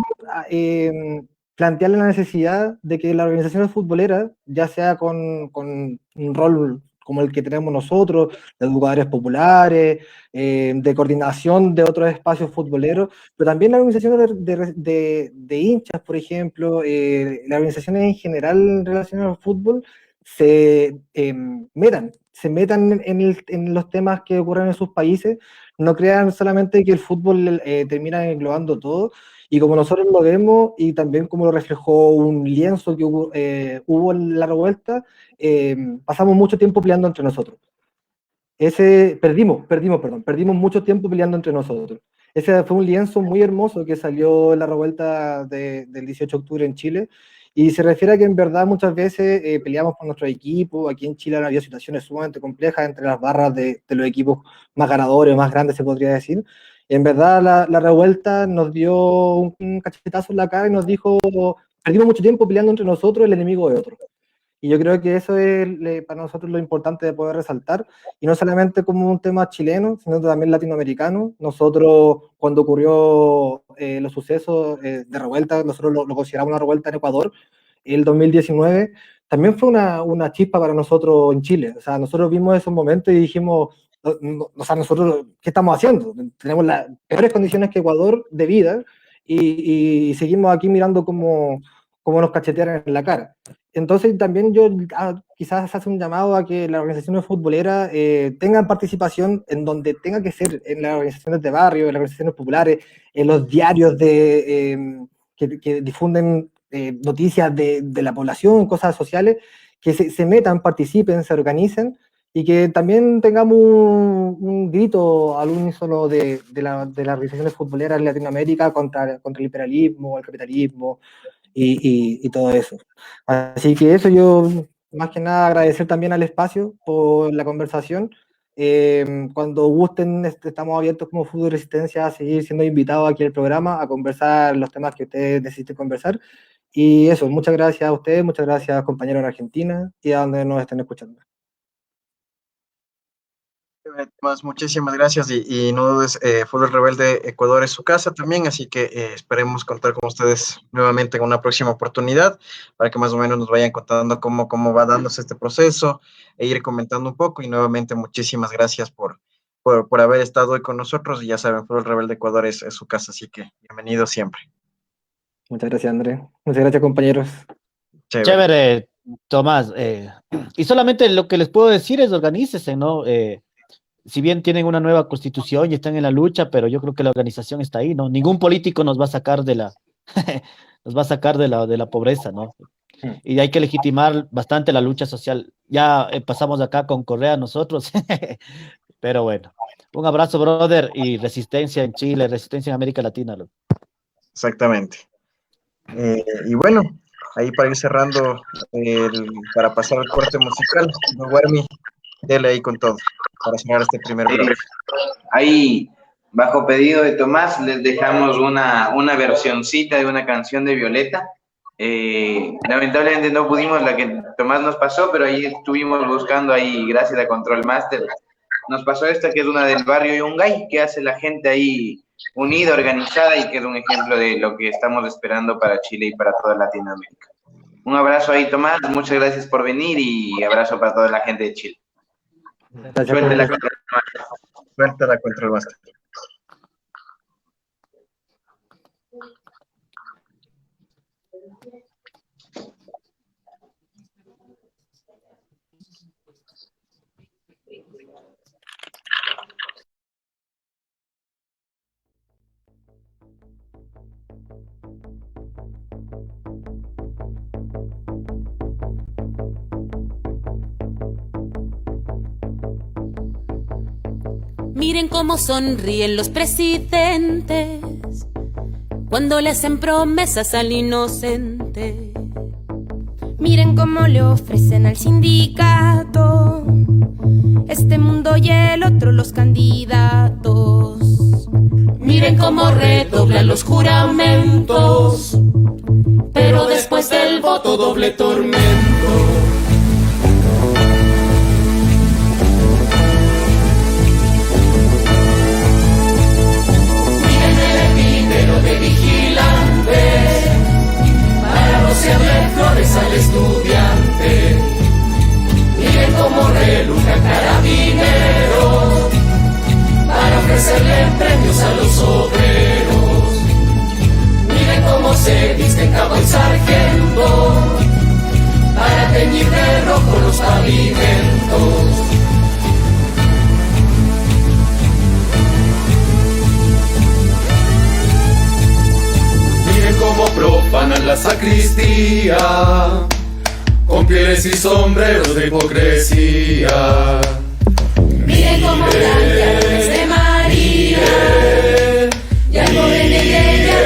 plantearle la necesidad de que las organizaciones futboleras, ya sea con un rol como el que tenemos nosotros, de educadores populares, de coordinación de otros espacios futboleros, pero también las organizaciones de hinchas, por ejemplo, las organizaciones en general relacionadas al fútbol, se metan en los temas que ocurren en sus países, no crean solamente que el fútbol termina englobando todo, y como nosotros lo vemos, y también como lo reflejó un lienzo que hubo en la revuelta, pasamos mucho tiempo peleando entre nosotros. Perdimos mucho tiempo peleando entre nosotros. Ese fue un lienzo muy hermoso que salió en la revuelta del 18 de octubre en Chile, y se refiere a que en verdad muchas veces peleamos por nuestro equipo. Aquí en Chile había situaciones sumamente complejas entre las barras de los equipos más ganadores, más grandes se podría decir. Y en verdad la revuelta nos dio un cachetazo en la cara y nos dijo, perdimos mucho tiempo peleando entre nosotros, el enemigo de otro. Y yo creo que eso es para nosotros lo importante de poder resaltar, y no solamente como un tema chileno, sino también latinoamericano. Nosotros, cuando ocurrió los sucesos de revuelta, nosotros lo consideramos una revuelta en Ecuador, el 2019, también fue una chispa para nosotros en Chile. O sea, nosotros vimos esos momentos y dijimos, o sea, nosotros, ¿qué estamos haciendo? Tenemos las peores condiciones que Ecuador de vida, y seguimos aquí mirando cómo nos cachetean en la cara. Entonces también yo quizás hace un llamado a que las organizaciones futboleras tengan participación en donde tenga que ser, en las organizaciones de barrio, en las organizaciones populares, en los diarios que difunden noticias de la población, cosas sociales, que se metan, participen, se organicen, y que también tengamos un grito al unísono de las organizaciones futboleras en Latinoamérica contra el imperialismo, el capitalismo y todo eso. Así que eso, yo más que nada agradecer también al espacio por la conversación. Cuando gusten, estamos abiertos como Fútbol y Resistencia a seguir siendo invitados aquí al programa, a conversar los temas que ustedes necesiten conversar. Y eso, muchas gracias a ustedes, muchas gracias compañeros en Argentina y a donde nos estén escuchando. Tomás, muchísimas gracias y no dudes, Fútbol Rebelde Ecuador es su casa también, así que esperemos contar con ustedes nuevamente en una próxima oportunidad para que más o menos nos vayan contando cómo va dándose este proceso e ir comentando un poco y nuevamente muchísimas gracias por haber estado hoy con nosotros y ya saben, Fútbol Rebelde Ecuador es su casa, así que bienvenido siempre. Muchas gracias, André. Muchas gracias, compañeros. Chévere, Tomás. Y solamente lo que les puedo decir es organícese, ¿no? Si bien tienen una nueva constitución y están en la lucha, pero yo creo que la organización está ahí, ¿no? Ningún político nos va a sacar de la, nos va a sacar de la pobreza, ¿no? Y hay que legitimar bastante la lucha social. Ya pasamos acá con Correa nosotros, pero bueno. Un abrazo, brother, y resistencia en Chile, resistencia en América Latina. Loco. Exactamente. Y bueno, ahí para ir cerrando, para pasar al corte musical, Guarmi, dele ahí con todo, para cerrar este primer bloque. Ahí, bajo pedido de Tomás, les dejamos una versioncita de una canción de Violeta. Lamentablemente no pudimos la que Tomás nos pasó, pero ahí estuvimos buscando ahí, gracias a Control Master, nos pasó esta que es una del barrio Yungay, que hace la gente ahí unida, organizada y que es un ejemplo de lo que estamos esperando para Chile y para toda Latinoamérica. Un abrazo ahí, Tomás, muchas gracias por venir y abrazo para toda la gente de Chile. Suerte la Control Master. Suerte la Control Master. Miren cómo sonríen los presidentes cuando le hacen promesas al inocente. Miren cómo le ofrecen al sindicato este mundo y el otro los candidatos. Miren cómo redoblan los juramentos, pero después del voto doble tormento. De vigilante para rociarle flores al estudiante. Miren cómo relucan carabineros para ofrecerle premios a los obreros. Miren cómo se visten cabo y sargento para teñir de rojo los pavimentos. Como profanan la sacristía con pieles y sombreros de hipocresía. Miren cómo blanquearon de María y algo de ella.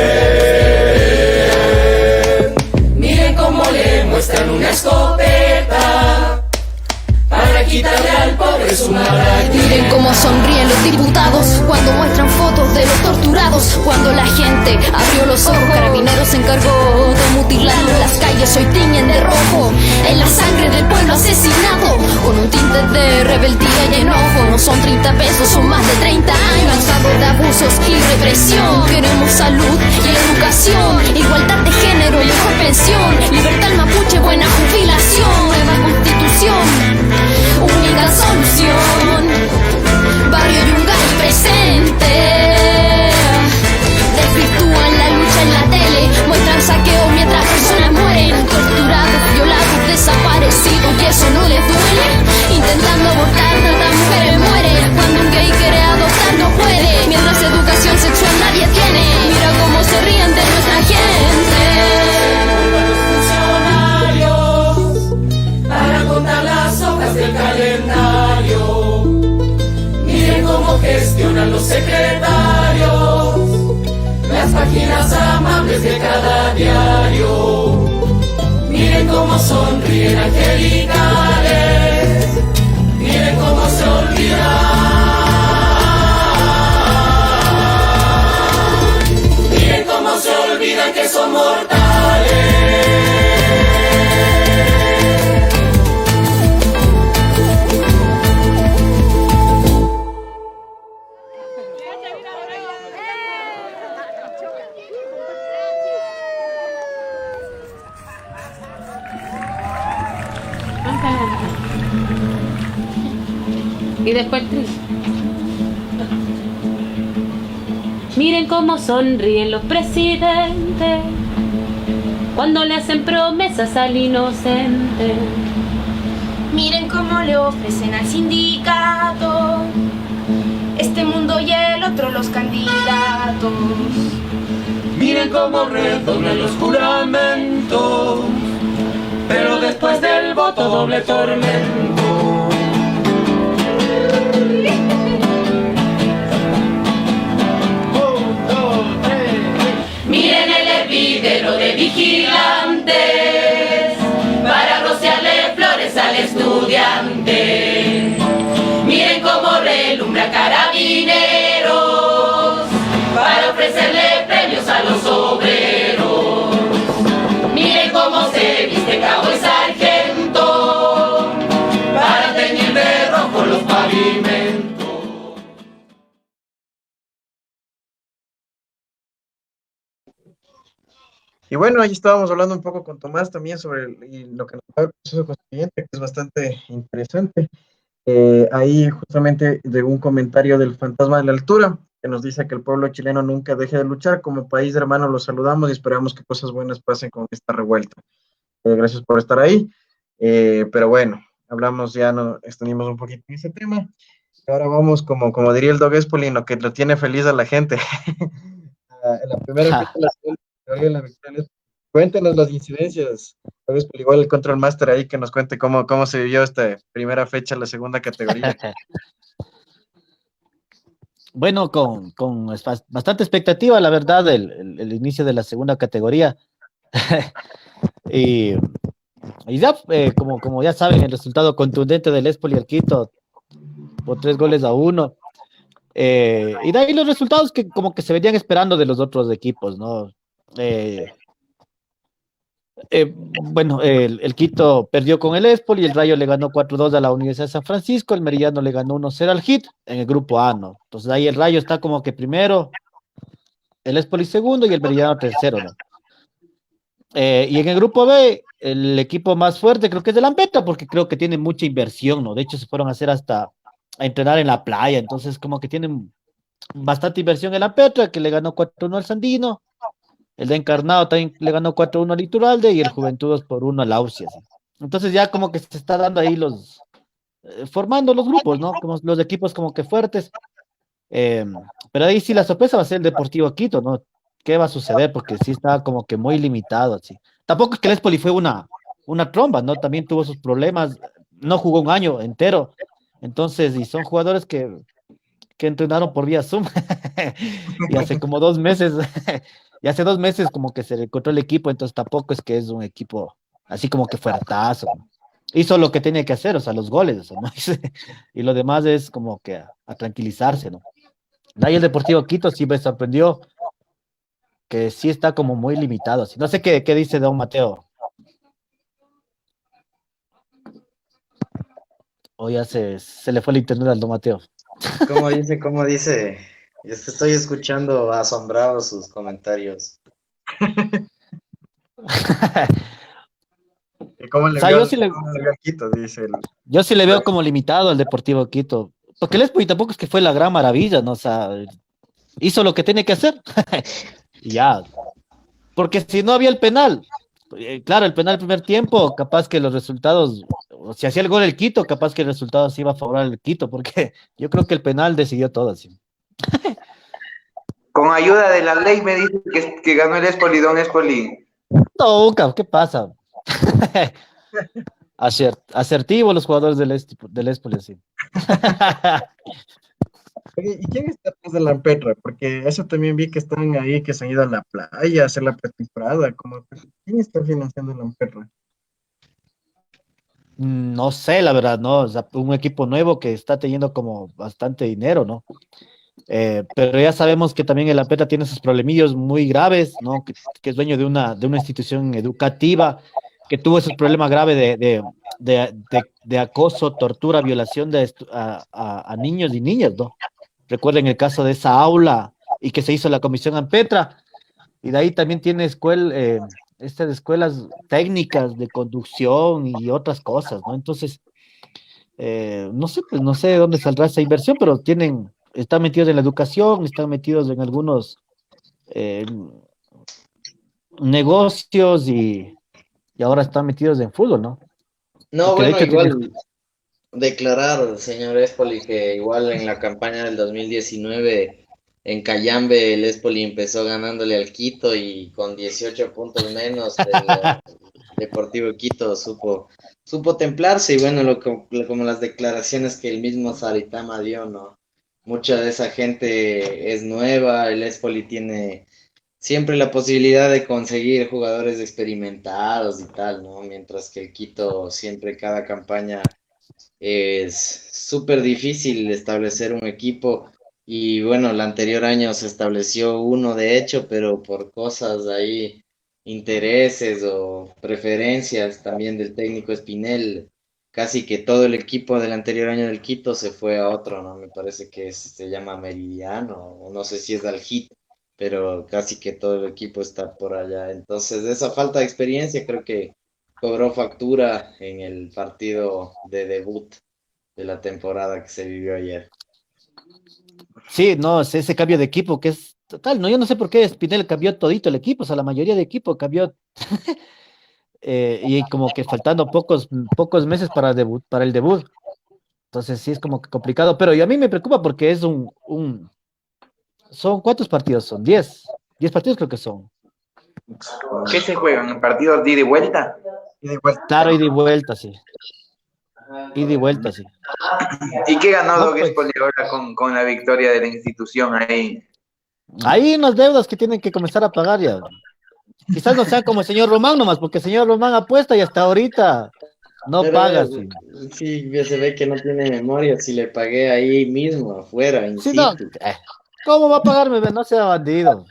Miren cómo le muestran una escopeta para quitarle al pobre su maraña. Miren cómo sonríen los diputados cuando muestran fotos de los torturados. Cuando la gente abrió los ojos, Carabineros se encargó de mutilarlo. Las calles hoy tiñen de rojo en la sangre del pueblo asesinado, con un tinte de rebeldía y enojo. No son 30 pesos, son más de 30 años cansados de abusos y represión. Queremos salud y educación, igualdad de género, mejor pensión, libertad mapuche, buena jubilación, nueva constitución, única solución. Barrio Yungay presente. Desvirtúan la lucha en la tele, muestran saqueo mientras personas mueren, torturados, violados, desaparecidos, y eso no les duele. Intentando abortar, tantas mujeres mueren. Cuando un gay quiere adoptar no puede, mientras educación sexual nadie tiene. Mira cómo se ríen de nuestra gente. Para contar las hojas del calendario. Miren cómo gestionan los secretarios las páginas amables de cada diario. Miren cómo sonríen angelicales. Miren cómo se olvidan. Miren cómo se olvidan que son mortales. Y después triste. Miren cómo sonríen los presidentes cuando le hacen promesas al inocente. Miren cómo le ofrecen al sindicato este mundo y el otro los candidatos. Miren cómo redoblan los juramentos, pero después del voto doble tormento. Miren el hervidero de vigilantes para rociarle flores al estudiante. Miren cómo relumbra carabineros para ofrecerle premios a los obreros. Miren cómo se viste cabo y sargento para teñir de rojo los pavimentos. Y bueno, ahí estábamos hablando un poco con Tomás también sobre lo que nos da el proceso constituyente, que es bastante interesante. Ahí justamente de un comentario del fantasma de la altura, que nos dice que el pueblo chileno nunca deje de luchar. Como país hermano los saludamos y esperamos que cosas buenas pasen con esta revuelta. Gracias por estar ahí. Pero bueno, hablamos ya, nos extendimos un poquito en ese tema. Ahora vamos, como diría el Dog Espoli, lo que lo tiene feliz a la gente. En la primera fecha, la victoria. Cuéntenos las incidencias. Tal vez igual el Control Master ahí que nos cuente cómo se vivió esta primera fecha, la segunda categoría. Bueno, con bastante expectativa, la verdad, el inicio de la segunda categoría. y ya, como ya saben, el resultado contundente del Espoli al Quito, por 3-1. Y de ahí los resultados que como que se venían esperando de los otros equipos, ¿no? Bueno, el Quito perdió con el Espoli, el Rayo le ganó 4-2 a la Universidad de San Francisco, el Meridiano le ganó 1-0 al Hit en el grupo A, ¿no? Entonces ahí el Rayo está como que primero, el Espoli segundo y el Meridiano tercero, ¿no? Y en el grupo B, el equipo más fuerte creo que es el Lampetra, porque creo que tiene mucha inversión, ¿no? De hecho se fueron a hacer hasta a entrenar en la playa, entonces como que tienen bastante inversión en Lampetra, que le ganó 4-1 al Sandino. El de Encarnado también le ganó 4-1 al Iturralde y el Juventud 2-1 al Ausias. Entonces ya como que se está dando ahí formando los grupos, ¿no? Como los equipos como que fuertes. Pero ahí sí la sorpresa va a ser el Deportivo Quito, ¿no? ¿Qué va a suceder? Porque sí está como que muy limitado, así. Tampoco es que el Espoli fue una tromba, ¿no? También tuvo sus problemas, no jugó un año entero. Entonces, y son jugadores que entrenaron por vía Zoom. Y hace como 2 meses... Y hace 2 meses como que se le encontró el equipo, entonces tampoco es que es un equipo así como que fuertazo, ¿no? Hizo lo que tenía que hacer, o sea, los goles, o sea, ¿no? Y lo demás es como que a tranquilizarse, ¿no? De ahí el Deportivo Quito sí me sorprendió que sí está como muy limitado, así. No sé qué dice Don Mateo. O ya se le fue el internet al Don Mateo. ¿Cómo dice? Es que estoy escuchando asombrado sus comentarios. ¿Cómo le O sea, veo yo sí le- al Quito? Dice el... Yo sí le veo como limitado al Deportivo Quito. Porque el Espoli tampoco es que fue la gran maravilla, ¿no? O sea, hizo lo que tenía que hacer. Y ya. Porque si no había el penal, claro, el penal del primer tiempo, capaz que los resultados, o si hacía el gol el Quito, capaz que el resultado sí iba a favorar al Quito, porque yo creo que el penal decidió todo así. Con ayuda de la ley me dice que ganó el Espoli, Don Espoli. No, ¿qué pasa? Asertivo los jugadores del Espoli, sí. Oye, ¿y quién está atrás de la Petra? Porque eso también vi que están ahí, que se han ido a la playa a hacer la pretemporada. ¿Quién está financiando la Petra? No sé, la verdad, ¿no? O sea, un equipo nuevo que está teniendo como bastante dinero, ¿no? Pero ya sabemos que también el Ampeta tiene sus problemillos muy graves, ¿no? Que es dueño de una institución educativa, que tuvo esos problemas graves de acoso, tortura, violación a niños y niñas, ¿no? Recuerden el caso de esa aula y que se hizo la comisión Ampetra, y de ahí también tiene estas escuelas técnicas de conducción y otras cosas, ¿no? Entonces, no sé, pues no sé de dónde saldrá esa inversión, pero están metidos en la educación, están metidos en algunos eh, negocios y ahora están metidos en fútbol, ¿no? No, Que de bueno, hecho tiene, igual declarar, señor Espoli, que igual en la campaña del 2019 en Cayambe el Espoli empezó ganándole al Quito y con 18 puntos menos el Deportivo Quito supo templarse y bueno, como las declaraciones que el mismo Saritama dio, ¿no? Mucha de esa gente es nueva, el Espoli tiene siempre la posibilidad de conseguir jugadores experimentados y tal, ¿no? Mientras que el Quito siempre cada campaña es súper difícil establecer un equipo y bueno, el anterior año se estableció uno de hecho, pero por cosas ahí, intereses o preferencias también del técnico Espinel, casi que todo el equipo del anterior año del Quito se fue a otro, ¿no? Me parece que se llama Meridiano, o no sé si es al Hit, pero casi que todo el equipo está por allá. Entonces, esa falta de experiencia creo que cobró factura en el partido de debut de la temporada que se vivió ayer. sí, no, es ese cambio de equipo que es total, no, yo no sé por qué Spinell cambió todito el equipo, o sea, la mayoría de equipo cambió, y como que faltando pocos meses para el debut, entonces sí es como que complicado, pero y a mí me preocupa porque es ¿son cuántos partidos son? 10 partidos creo que son. ¿Qué se juegan? ¿Partidos de ida y vuelta? Y de vuelta. Claro, ida y vuelta, sí. Ida y vuelta, sí. ¿Y qué ganó No, Doug pues, Espoli ahora con la victoria de la institución ahí? hay unas deudas que tienen que comenzar a pagar ya. Quizás no sea como el señor Román nomás, porque el señor Román apuesta y hasta ahorita no Pero paga. Sí, sí, ya se ve que no tiene memoria, si le pagué ahí mismo, afuera, in sí, no. situ. ¿Cómo va a pagarme? No sea bandido.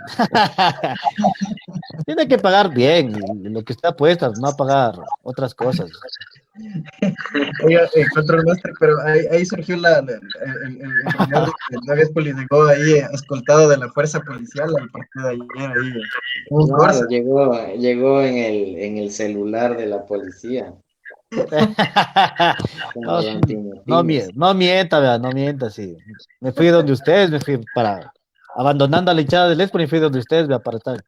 Tiene que pagar bien y lo que usted apuesta, no a pagar otras cosas. Oiga, Control Master, pero ahí surgió el rumor de que Doug Espoli llegó ahí escoltado de la fuerza policial al partido de ayer. Ahí, un Corsa. Claro, llegó en el celular de la policía. No, Como Randy no, Martínez. no mienta, vea, no mienta, sí. Me fui donde ustedes, me fui abandonando a la hinchada del Espoli, me fui donde ustedes, vea, para estar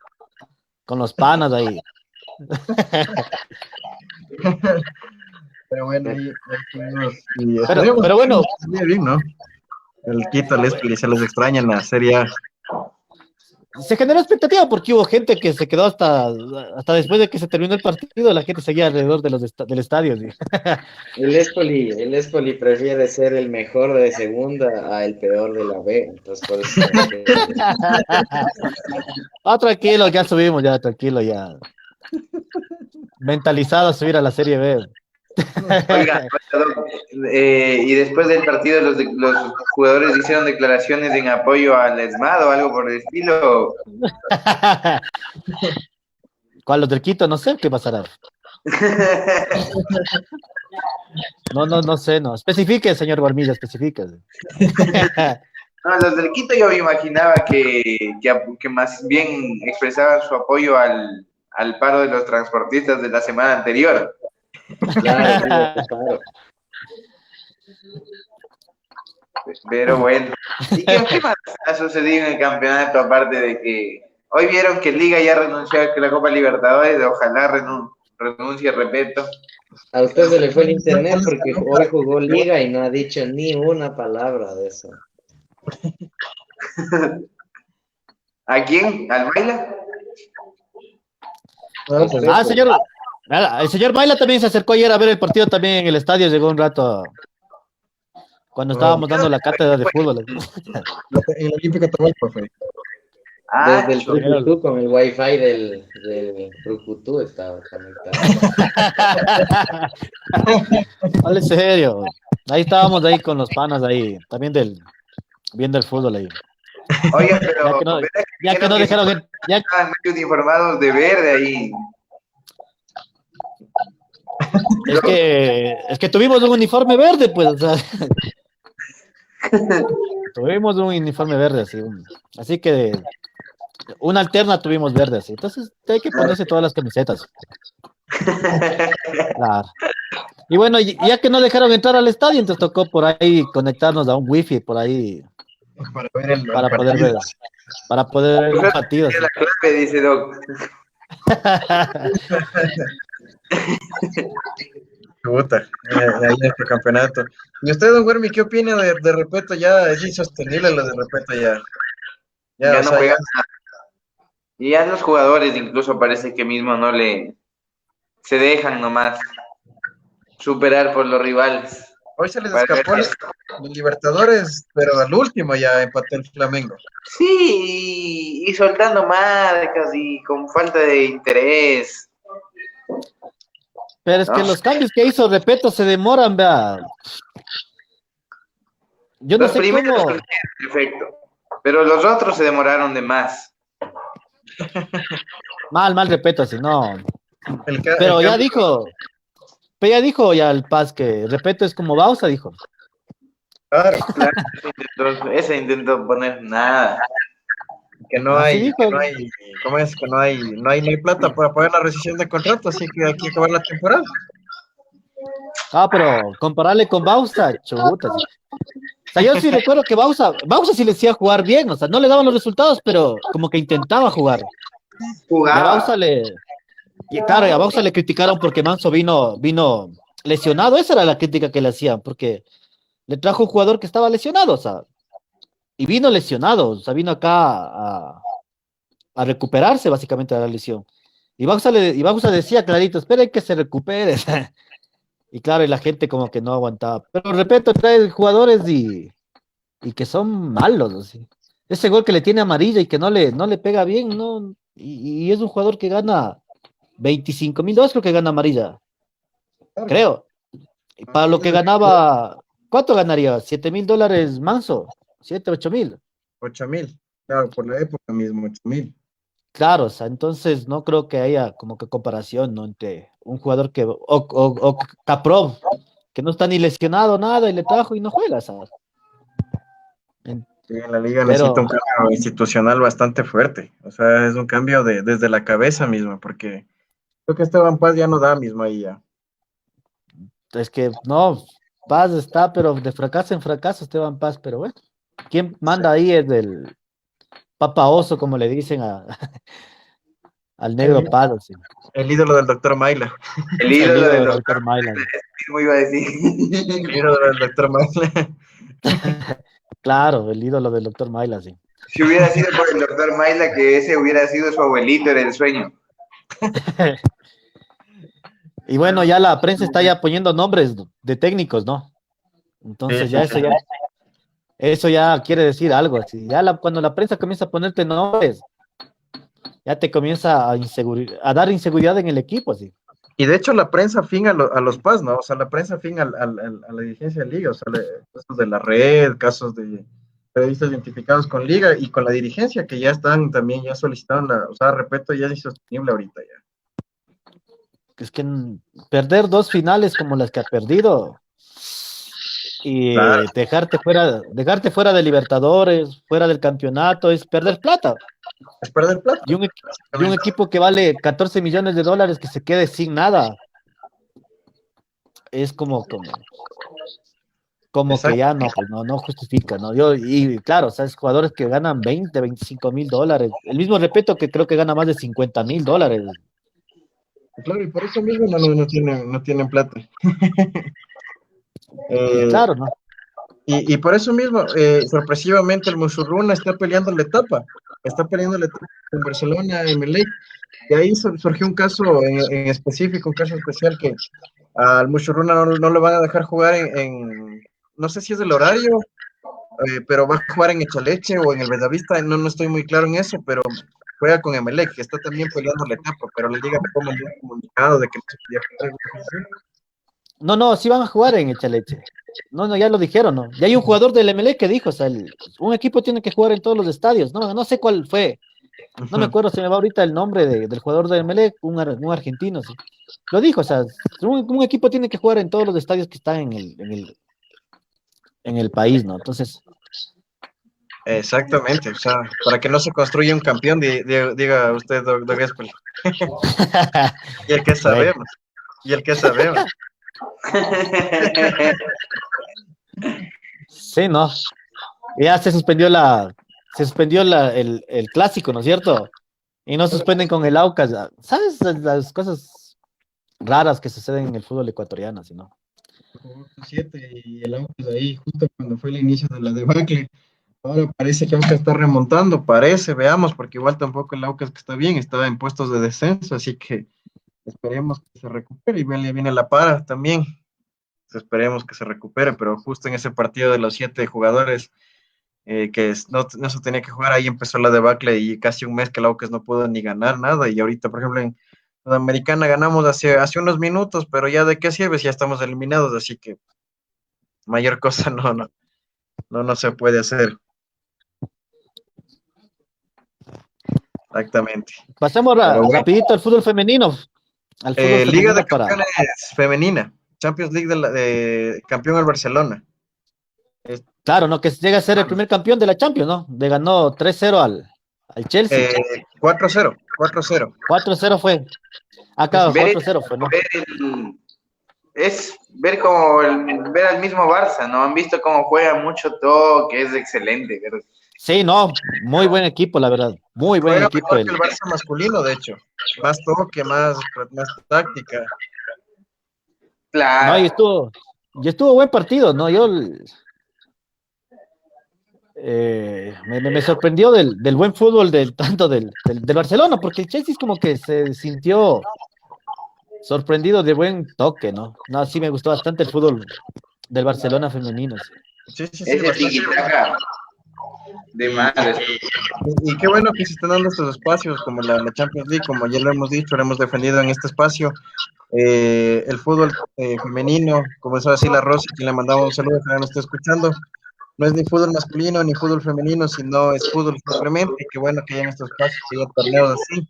con los panas ahí. Pero bueno, ahí tuvimos. Y Pero esperemos bueno, que salga bien, ¿no? El Quito, el Espoli, se les extraña en la Serie A. se generó expectativa porque hubo gente que se quedó hasta después de que se terminó el partido, la gente seguía alrededor del estadio. ¿Sí? El Espoli prefiere ser el mejor de segunda a el peor de la B. Entonces, por eso Tranquilo, ya subimos, ya, tranquilo, ya. Mentalizado a subir a la Serie B. Oiga, y después del partido los jugadores hicieron declaraciones en apoyo al ESMAD o algo por el estilo. ¿Cuál los del Quito? No sé qué pasará. No sé, no. Especifique, señor Guarmilla, especifique. No, los del Quito yo me imaginaba que más bien expresaban su apoyo al paro de los transportistas de la semana anterior. claro. Pero bueno, ¿y qué más ha sucedido en el campeonato aparte de que hoy vieron que Liga ya renunció a la Copa Libertadores? Ojalá renuncie, respeto. A usted se le fue el internet porque hoy jugó Liga y no ha dicho ni una palabra de eso. ¿A quién? ¿Al Baila? El señor Baila también se acercó ayer a ver el partido también en el estadio, llegó un rato cuando estábamos dando la cátedra de fútbol. En la Olímpica Atahualpa fue. Desde el Trucutú con el wifi del Trucutú estaba conectado. Vale, serio. Ahí estábamos ahí con los panas ahí, también viendo el fútbol ahí. Oye, pero ya que no dejaron ya estaban medio uniformados de verde ahí. es que tuvimos un uniforme verde, pues, o sea, tuvimos un uniforme verde, así que Una alterna tuvimos verde, así. Entonces hay que ponerse todas las camisetas. Claro. Y bueno, ya que no dejaron entrar al estadio, entonces tocó por ahí conectarnos a un wifi por ahí para ver el para poder partido. ver, para poder ver el partido. Es la clave, dice Doc. Puta, ahí en este campeonato. ¿Y usted, don Wermi, qué opina de Repeto? Ya es insostenible lo de Repeto ya. Ya O no sea, juega nada. Y ya los jugadores incluso parece que mismo no le se dejan nomás superar por los rivales. hoy se les Para escapó ver- los Libertadores, pero al último ya empató el Flamengo. Sí, y soltando marcas y con falta de interés. Pero es que No. los cambios que hizo Repeto se demoran, vea. Yo no Los sé primeros cómo. son perfecto, pero los otros se demoraron de más. Mal Repeto, así, no. Pero el ya cambio- dijo, ya el Paz que Repeto es como Bausa, dijo. Claro, Claro, ese intentó poner nada. que no Así hay, dijo. que no hay, ¿cómo es? Que no hay plata para pagar la rescisión de contrato, así que hay que acabar la temporada. Ah, pero compararle con Bausa, chuta. Sí. O sea, yo sí recuerdo que Bausa sí le hacía jugar bien, o sea, no le daban los resultados, pero como que intentaba jugar. Y a Jugaba. Bausa y claro, y a Bausa le criticaron porque Manso vino lesionado, esa era la crítica que le hacían, porque le trajo un jugador que estaba lesionado, o sea, y vino lesionado, o sea, vino acá a recuperarse básicamente de la lesión. Y Bausa decía clarito, esperen que se recupere. Y claro, y la gente como que no aguantaba. Pero repito, trae jugadores y que son malos, así. Ese gol que le tiene amarilla y que no le pega bien, ¿no? Y es un jugador que gana $25,000, creo que gana amarilla. Creo. Y para lo que ganaba, ¿cuánto ganaría? $7,000 Manso, 7, 8,000. 8,000, claro, por la época mismo, 8,000. Claro, o sea, entonces no creo que haya como que comparación, ¿no? Entre un jugador o Caprov, que no está ni lesionado, nada, y le trajo y no juega, ¿sabes? Sí, la liga Pero, necesita un cambio institucional bastante fuerte. O sea, es un cambio desde la cabeza misma, porque creo que Esteban Paz ya no da mismo ahí ya. es que no, Paz está, pero de fracaso en fracaso Esteban Paz, pero bueno, ¿quién manda ahí es el Papa Oso, como le dicen al negro Paz, así. El ídolo del doctor Maila. El ídolo del doctor Dr. Mylan. mismo iba a decir. El ídolo del doctor Maila. Claro, el ídolo del doctor Mylan, sí. Si hubiera sido por el doctor Maila, que ese hubiera sido su abuelito, era el sueño. Y bueno, ya la prensa está ya poniendo nombres de técnicos, ¿no? Entonces ya eso ya quiere decir algo así. Cuando la prensa comienza a ponerte nombres, ya te comienza a dar inseguridad en el equipo, así. Y de hecho la prensa afín a los Paz, ¿no? O sea, la prensa afín a la dirigencia de Liga, o sea, casos de la red, casos de periodistas identificados con Liga y con la dirigencia, que ya están también, ya solicitaron o sea, repito, ya es insostenible ahorita ya. Es que perder 2 finales como las que ha perdido y Claro. dejarte fuera de Libertadores, fuera del campeonato, es perder plata. Es perder plata. Y un equipo que vale $14 millones que se quede sin nada. Es como Exacto. que ya no, pues no justifica, ¿no? Y claro, ¿sabes? Jugadores que ganan $20, $25,000. El mismo Repeto que creo que gana más de $50,000. Claro, y por eso mismo no tienen plata. Claro, ¿no? Y por eso mismo, sorpresivamente, el Musurruna está peleando la etapa con Barcelona, Emelec, y ahí surgió un caso en específico, un caso especial que al Musurruna no le van a dejar jugar no sé si es el horario, pero va a jugar en Echaleche o en el Bellavista, no estoy muy claro en eso, pero juega con Emelec, que está también peleando la etapa, pero la liga me mandó un comunicado de que no se podía jugar. No, sí van a jugar en Echaleche. No, ya lo dijeron, ¿no? Y hay un jugador del MLE que dijo, o sea, un equipo tiene que jugar en todos los estadios, no sé cuál fue, no me acuerdo, se me va ahorita el nombre del jugador del MLE, un argentino, sí. Lo dijo, o sea, un equipo tiene que jugar en todos los estadios que están en el país, ¿no? Entonces, Exactamente, o sea, para que no se construya un campeón, diga usted, Doc Espel. Y el que sabemos, y el que sabemos. Sí, ¿no? Ya se suspendió el clásico, ¿no es cierto? Y no suspenden con el Aucas. ¿Sabes las cosas raras que suceden en el fútbol ecuatoriano, si no? 7 y el Aucas ahí, justo cuando fue el inicio de la debacle. Ahora parece que Aucas está remontando, parece, veamos, porque igual tampoco el Aucas que está bien, estaba en puestos de descenso, así que esperemos que se recupere y bien le viene la para también. Esperemos que se recupere, pero justo en ese partido de los 7 jugadores no se tenía que jugar, ahí empezó la debacle y casi un mes que el Aucas no pudo ni ganar nada. Y ahorita, por ejemplo, en Sudamericana ganamos hace unos minutos, pero ya de qué sirve si ya estamos eliminados, así que mayor cosa no se puede hacer. Exactamente. Pasemos rapidito al fútbol femenino. Al fútbol femenino Liga de Campeones femenina, Champions League de campeón al Barcelona. Claro, ¿no? Que llega a ser el primer campeón de la Champions, ¿no? Le ganó 3-0 al Chelsea. 4-0. 4-0 fue. Acá 4-0 fue, ¿no? Es ver ver al mismo Barça, ¿no? Han visto cómo juega mucho toque, es excelente. ¿Verdad? Sí, no, muy buen equipo, la verdad. Muy buen equipo. Mejor que el Barça masculino, de hecho. Más toque, más táctica. Claro. No, y estuvo buen partido, ¿no? Yo me sorprendió del buen fútbol tanto del Barcelona, porque el Chelsea es como que se sintió sorprendido de buen toque, ¿no? No, sí me gustó bastante el fútbol del Barcelona femenino. Sí. Ese tiki-taka de madre. Y qué bueno que se están dando estos espacios como la Champions League, como ya lo hemos dicho, lo hemos defendido en este espacio. El fútbol femenino, comenzó a decir la Rosy, que le mandamos un saludo, que no nos está escuchando. No es ni fútbol masculino ni fútbol femenino, sino es fútbol simplemente. Y qué bueno que haya en estos espacios, que haya torneos así.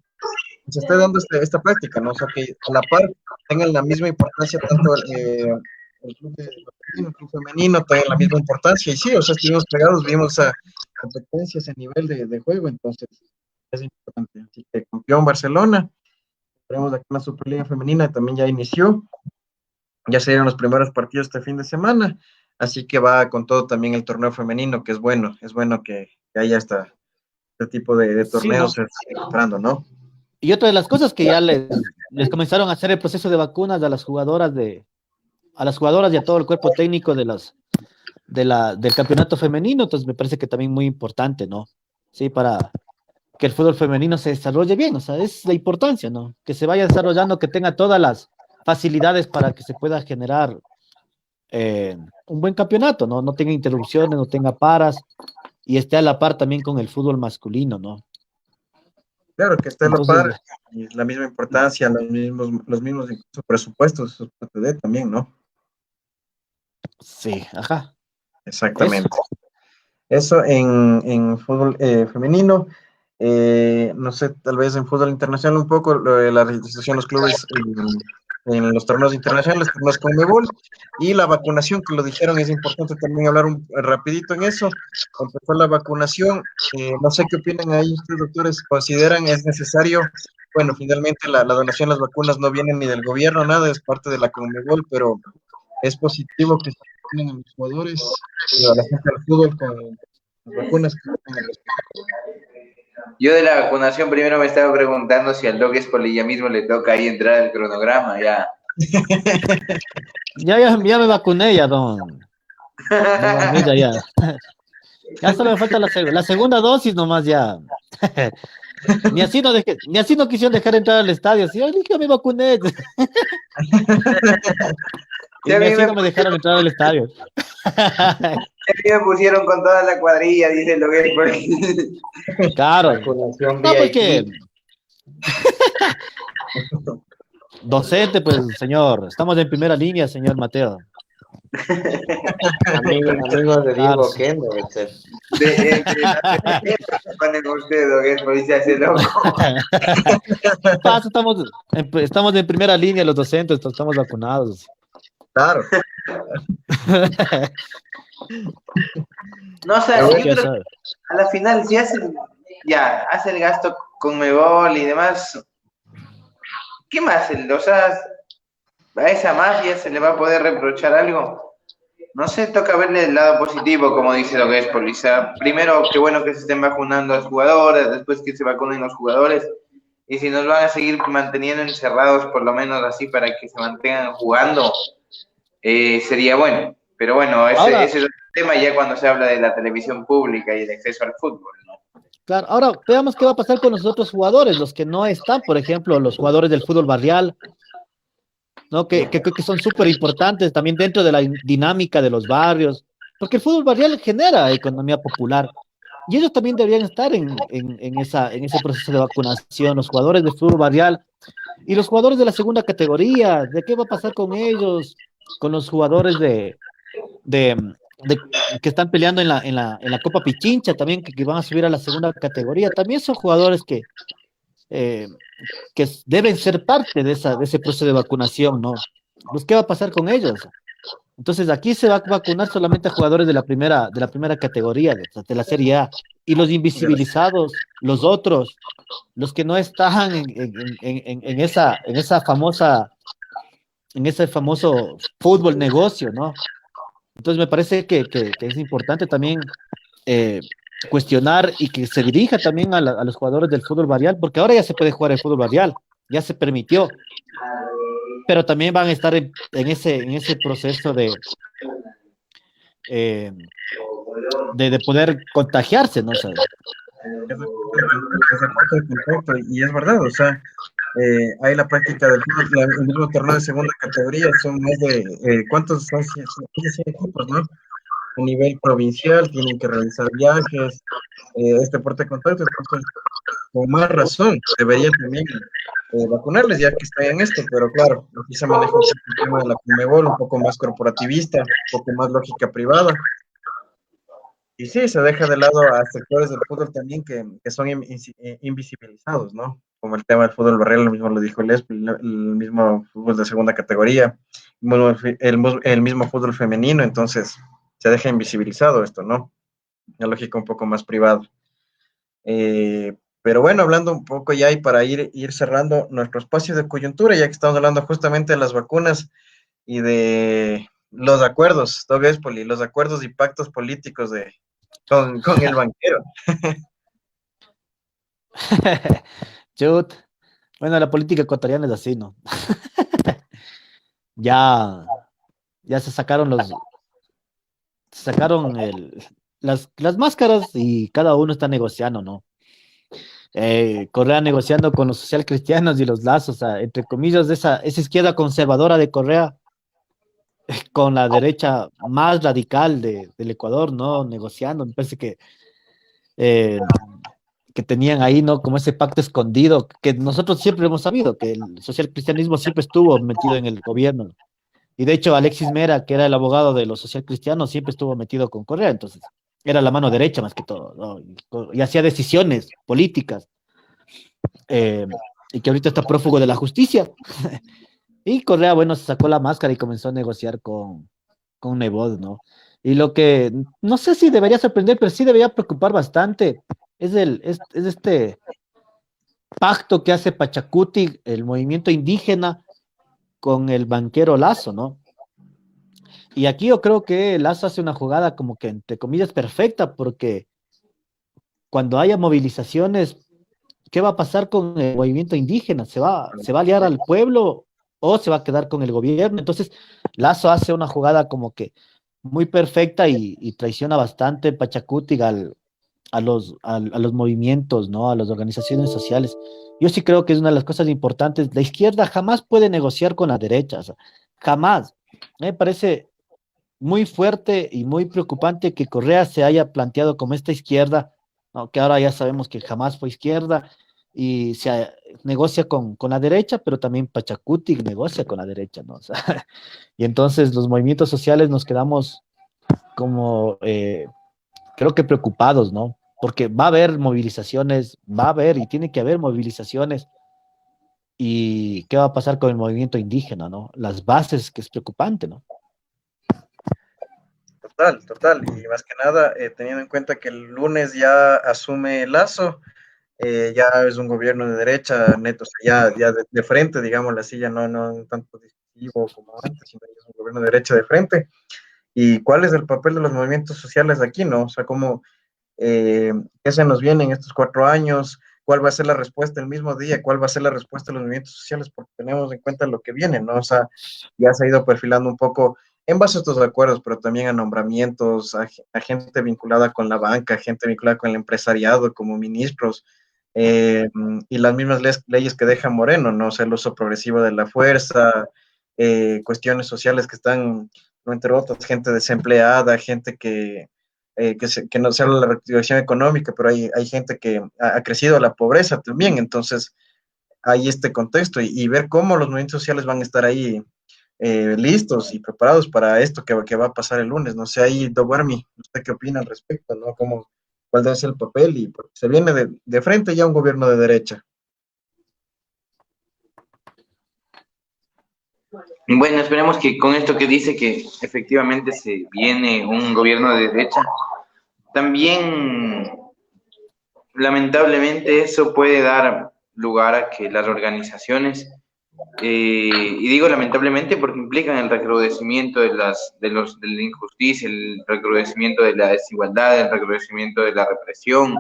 Se está dando esta práctica, ¿no? O sea, que a la par tengan la misma importancia tanto el club masculino, el club femenino, tengan la misma importancia. Y sí, o sea, estuvimos pegados, vimos esa competencia, ese nivel de juego, entonces es importante. Así que campeón Barcelona, esperemos aquí en la Superliga Femenina, también ya inició, ya se dieron los primeros partidos este fin de semana, así que va con todo también el torneo femenino, que es bueno que haya este tipo de torneos, sí, ¿no? ¿No? Y otra de las cosas que ya les comenzaron a hacer el proceso de vacunas a las jugadoras y a todo el cuerpo técnico del campeonato femenino, entonces me parece que también muy importante, ¿no? Sí, para que el fútbol femenino se desarrolle bien, o sea, es la importancia, ¿no? Que se vaya desarrollando, que tenga todas las facilidades para que se pueda generar un buen campeonato, ¿no? No tenga interrupciones, no tenga paras, y esté a la par también con el fútbol masculino, ¿no? Claro, que esté a la par, y la misma importancia, los mismos incluso presupuestos, eso es parte de también, ¿no? Sí, ajá. Exactamente. Eso en fútbol femenino. No sé, tal vez en fútbol internacional un poco, la registración de los clubes en los torneos internacionales, torneos Conmebol, y la vacunación, que lo dijeron, es importante también hablar rapidito en eso. Empezó la vacunación, no sé qué opinan ahí ustedes, doctores, ¿consideran es necesario? Bueno, finalmente la donación de las vacunas no viene ni del gobierno, nada, es parte de la Conmebol, pero es positivo que se vacunen a los jugadores y a la gente del fútbol con las vacunas que tengan. Yo de la vacunación primero me estaba preguntando si al Doc Espoli ya mismo le toca ahí entrar al cronograma, ya. Ya me vacuné, ya, don. Ya. Ya solo me falta la segunda dosis nomás, ya. Ni así no quisieron dejar entrar al estadio. Sí, yo dije, me vacuné. Y ni así no me dejaron entrar al estadio. Me pusieron con toda la cuadrilla, dice el Doc Espoli. Claro. No, porque... Docente, pues, señor. Estamos en primera línea, señor Mateo. Amigos de Diego Kendo, ponen usted, Doc Espoli, se hace loco. Estamos en primera línea los docentes, estamos vacunados. Claro. No sé, a la final, si hace el gasto con Mebol y demás, ¿qué más? O sea, a esa mafia se le va a poder reprochar algo. No sé, toca verle el lado positivo, como dice lo que es Polizar. Primero, qué bueno que se estén vacunando a los jugadores, después que se vacunen los jugadores. Y si nos van a seguir manteniendo encerrados, por lo menos así, para que se mantengan jugando, sería bueno. Pero bueno, ese es otro tema ya cuando se habla de la televisión pública y el acceso al fútbol, ¿no? Claro, ahora veamos qué va a pasar con los otros jugadores, los que no están, por ejemplo, los jugadores del fútbol barrial, ¿no? Que creo que son súper importantes también dentro de la dinámica de los barrios, porque el fútbol barrial genera economía popular y ellos también deberían estar en ese proceso de vacunación, los jugadores de fútbol barrial y los jugadores de la segunda categoría, ¿de qué va a pasar con ellos? Con los jugadores de que están peleando en la Copa Pichincha también, que van a subir a la segunda categoría, también son jugadores que deben ser parte de ese proceso de vacunación, ¿no? Pues, ¿qué va a pasar con ellos? Entonces, aquí se va a vacunar solamente a jugadores de la primera categoría, de la Serie A, y los invisibilizados, los otros, los que no están en ese famoso fútbol negocio, ¿no? Entonces, me parece que es importante también cuestionar y que se dirija también a los jugadores del fútbol barrial, porque ahora ya se puede jugar el fútbol barrial, ya se permitió, pero también van a estar en ese proceso de poder contagiarse, ¿no? ¿Sabes? Y es verdad, o sea, hay la práctica del fútbol, el mismo torneo de segunda categoría, son más de, ¿cuántos son? 100 equipos, ¿no? A nivel provincial, tienen que realizar viajes, este deporte de contacto, entonces, con más razón, deberían también vacunarles ya que están en esto, pero claro, aquí se maneja un poco el tema de la Conmebol, un poco más corporativista, un poco más lógica privada. Y sí, se deja de lado a sectores del fútbol también que son invisibilizados, ¿no? Como el tema del fútbol barrial, lo mismo lo dijo el mismo fútbol de segunda categoría, el mismo fútbol femenino, entonces se deja invisibilizado esto, ¿no? Una lógica un poco más privada. Pero bueno, hablando un poco ya y para ir cerrando nuestro espacio de coyuntura, ya que estamos hablando justamente de las vacunas y de los acuerdos, Doug Espoli, los acuerdos y pactos políticos con el banquero. Chut. Bueno, la política ecuatoriana es así, ¿no? ya se sacaron las máscaras y cada uno está negociando, ¿no? Correa negociando con los socialcristianos y los lazos, o sea, entre comillas, de esa izquierda conservadora de Correa con la derecha más radical del Ecuador, ¿no? Negociando, me parece que tenían ahí, ¿no? Como ese pacto escondido, que nosotros siempre hemos sabido, que el socialcristianismo siempre estuvo metido en el gobierno. Y de hecho, Alexis Mera, que era el abogado de los socialcristianos, siempre estuvo metido con Correa, entonces era la mano derecha más que todo, ¿no? Y hacía decisiones políticas, y que ahorita está prófugo de la justicia. Y Correa, bueno, se sacó la máscara y comenzó a negociar con Nebot, ¿no? Y lo que no sé si debería sorprender, pero sí debería preocupar bastante, es este pacto que hace Pachacuti, el movimiento indígena, con el banquero Lazo, ¿no? Y aquí yo creo que Lazo hace una jugada como que, entre comillas, perfecta, porque cuando haya movilizaciones, ¿qué va a pasar con el movimiento indígena? ¿Se va a aliar al pueblo o se va a quedar con el gobierno? Entonces, Lazo hace una jugada como que muy perfecta y traiciona bastante Pachacuti a los movimientos, ¿no? A las organizaciones sociales. Yo sí creo que es una de las cosas importantes. La izquierda jamás puede negociar con la derecha, o sea, jamás. Me parece muy fuerte y muy preocupante que Correa se haya planteado como esta izquierda, ¿no? Que ahora ya sabemos que jamás fue izquierda y se negocia con la derecha, pero también Pachacuti negocia con la derecha, ¿no? O sea, y entonces los movimientos sociales nos quedamos como, creo que preocupados, ¿no? Porque va a haber movilizaciones, y tiene que haber movilizaciones. ¿Y qué va a pasar con el movimiento indígena, no? Las bases, que es preocupante, ¿no? Total, total. Y más que nada, teniendo en cuenta que el lunes ya asume Lazo, ya es un gobierno de derecha neto, o sea, ya de frente, digamos así, ya no tanto discutivo como antes, sino ya es un gobierno de derecha de frente. ¿Y cuál es el papel de los movimientos sociales aquí, no? O sea, cómo, qué se nos viene en estos 4 años, cuál va a ser la respuesta el mismo día, cuál va a ser la respuesta de los movimientos sociales, porque tenemos en cuenta lo que viene, ¿no? O sea, ya se ha ido perfilando un poco en base a estos acuerdos, pero también a nombramientos, a gente vinculada con la banca, gente vinculada con el empresariado, como ministros, y las mismas leyes que deja Moreno, ¿no? O sea, el uso progresivo de la fuerza, cuestiones sociales que están, no, entre otras, gente desempleada, gente que no sea la reactivación económica, pero hay gente que ha crecido la pobreza también, entonces hay este contexto y ver cómo los movimientos sociales van a estar ahí listos y preparados para esto que va a pasar el lunes. No sé, ahí, Doguarmi, ¿usted qué opina al respecto? ¿No? ¿Cómo, cuál debe ser el papel? Y porque se viene de frente ya un gobierno de derecha. Bueno, esperemos que con esto que dice que efectivamente se viene un gobierno de derecha, también lamentablemente eso puede dar lugar a que las organizaciones, y digo lamentablemente porque implican el recrudecimiento de la injusticia, el recrudecimiento de la desigualdad, el recrudecimiento de la represión,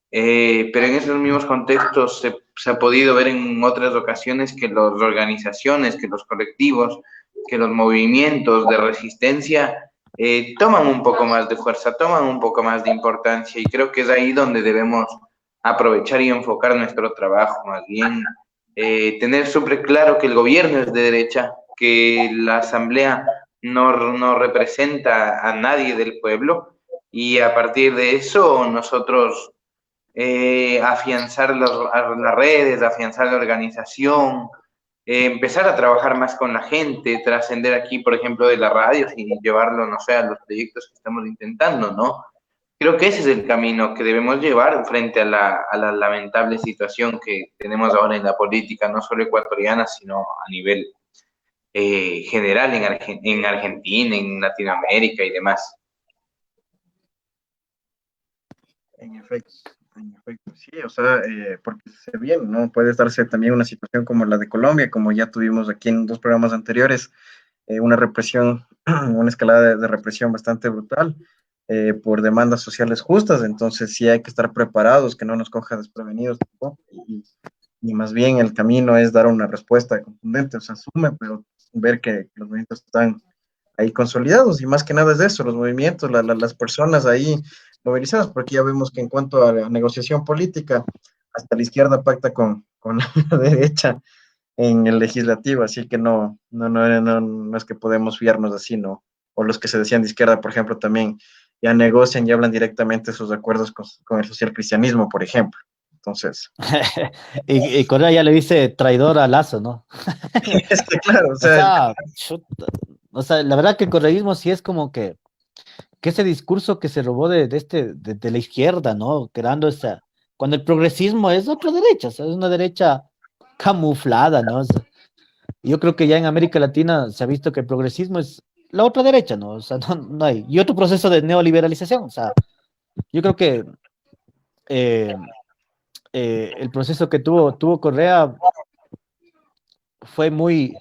pero en esos mismos contextos se ha podido ver en otras ocasiones que las organizaciones, que los colectivos, que los movimientos de resistencia toman un poco más de fuerza, toman un poco más de importancia, y creo que es ahí donde debemos aprovechar y enfocar nuestro trabajo, más bien tener súper claro que el gobierno es de derecha, que la asamblea no representa a nadie del pueblo, y a partir de eso nosotros afianzar las redes, afianzar la organización, empezar a trabajar más con la gente, trascender aquí, por ejemplo, de las radios y llevarlo, no sé, a los proyectos que estamos intentando, ¿no? Creo que ese es el camino que debemos llevar frente a la lamentable situación que tenemos ahora en la política, no solo ecuatoriana, sino a nivel general en Argentina, en Latinoamérica y demás. En efecto, sí, o sea, porque se viene, ¿no? Puede darse también una situación como la de Colombia, como ya tuvimos aquí en 2 programas anteriores, una represión, una escalada de represión bastante brutal por demandas sociales justas, entonces sí hay que estar preparados, que no nos coja desprevenidos tampoco, y más bien el camino es dar una respuesta contundente, o sea, asume, pero ver que los movimientos están ahí consolidados, y más que nada es eso, los movimientos, las personas ahí movilizadas, porque ya vemos que en cuanto a la negociación política, hasta la izquierda pacta con la derecha en el legislativo, así que no es que podemos fiarnos así, ¿no? O los que se decían de izquierda, por ejemplo, también ya negocian y hablan directamente sus acuerdos con el socialcristianismo, por ejemplo. Entonces. y Correa ya le dice traidor a Lazo, ¿no? Es que claro, o sea, la verdad que el correísmo sí es como que ese discurso que se robó de la izquierda, ¿no? Creando cuando el progresismo es otra derecha, o sea, es una derecha camuflada, ¿no? O sea, yo creo que ya en América Latina se ha visto que el progresismo es la otra derecha, ¿no? O sea, no hay. Y otro proceso de neoliberalización, o sea, yo creo que el proceso que tuvo Correa fue muy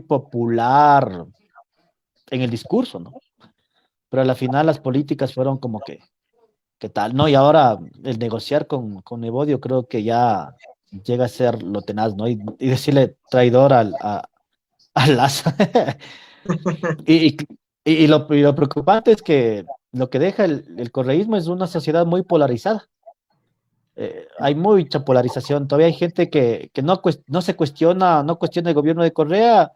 popular en el discurso, ¿no? Pero a la final las políticas fueron como que tal, ¿no? Y ahora el negociar con Evodio creo que ya llega a ser lo tenaz, ¿no? Y decirle traidor al Lazo. y lo preocupante es que lo que deja el correísmo es una sociedad muy polarizada. Hay mucha polarización, todavía hay gente que no se cuestiona, no cuestiona el gobierno de Correa.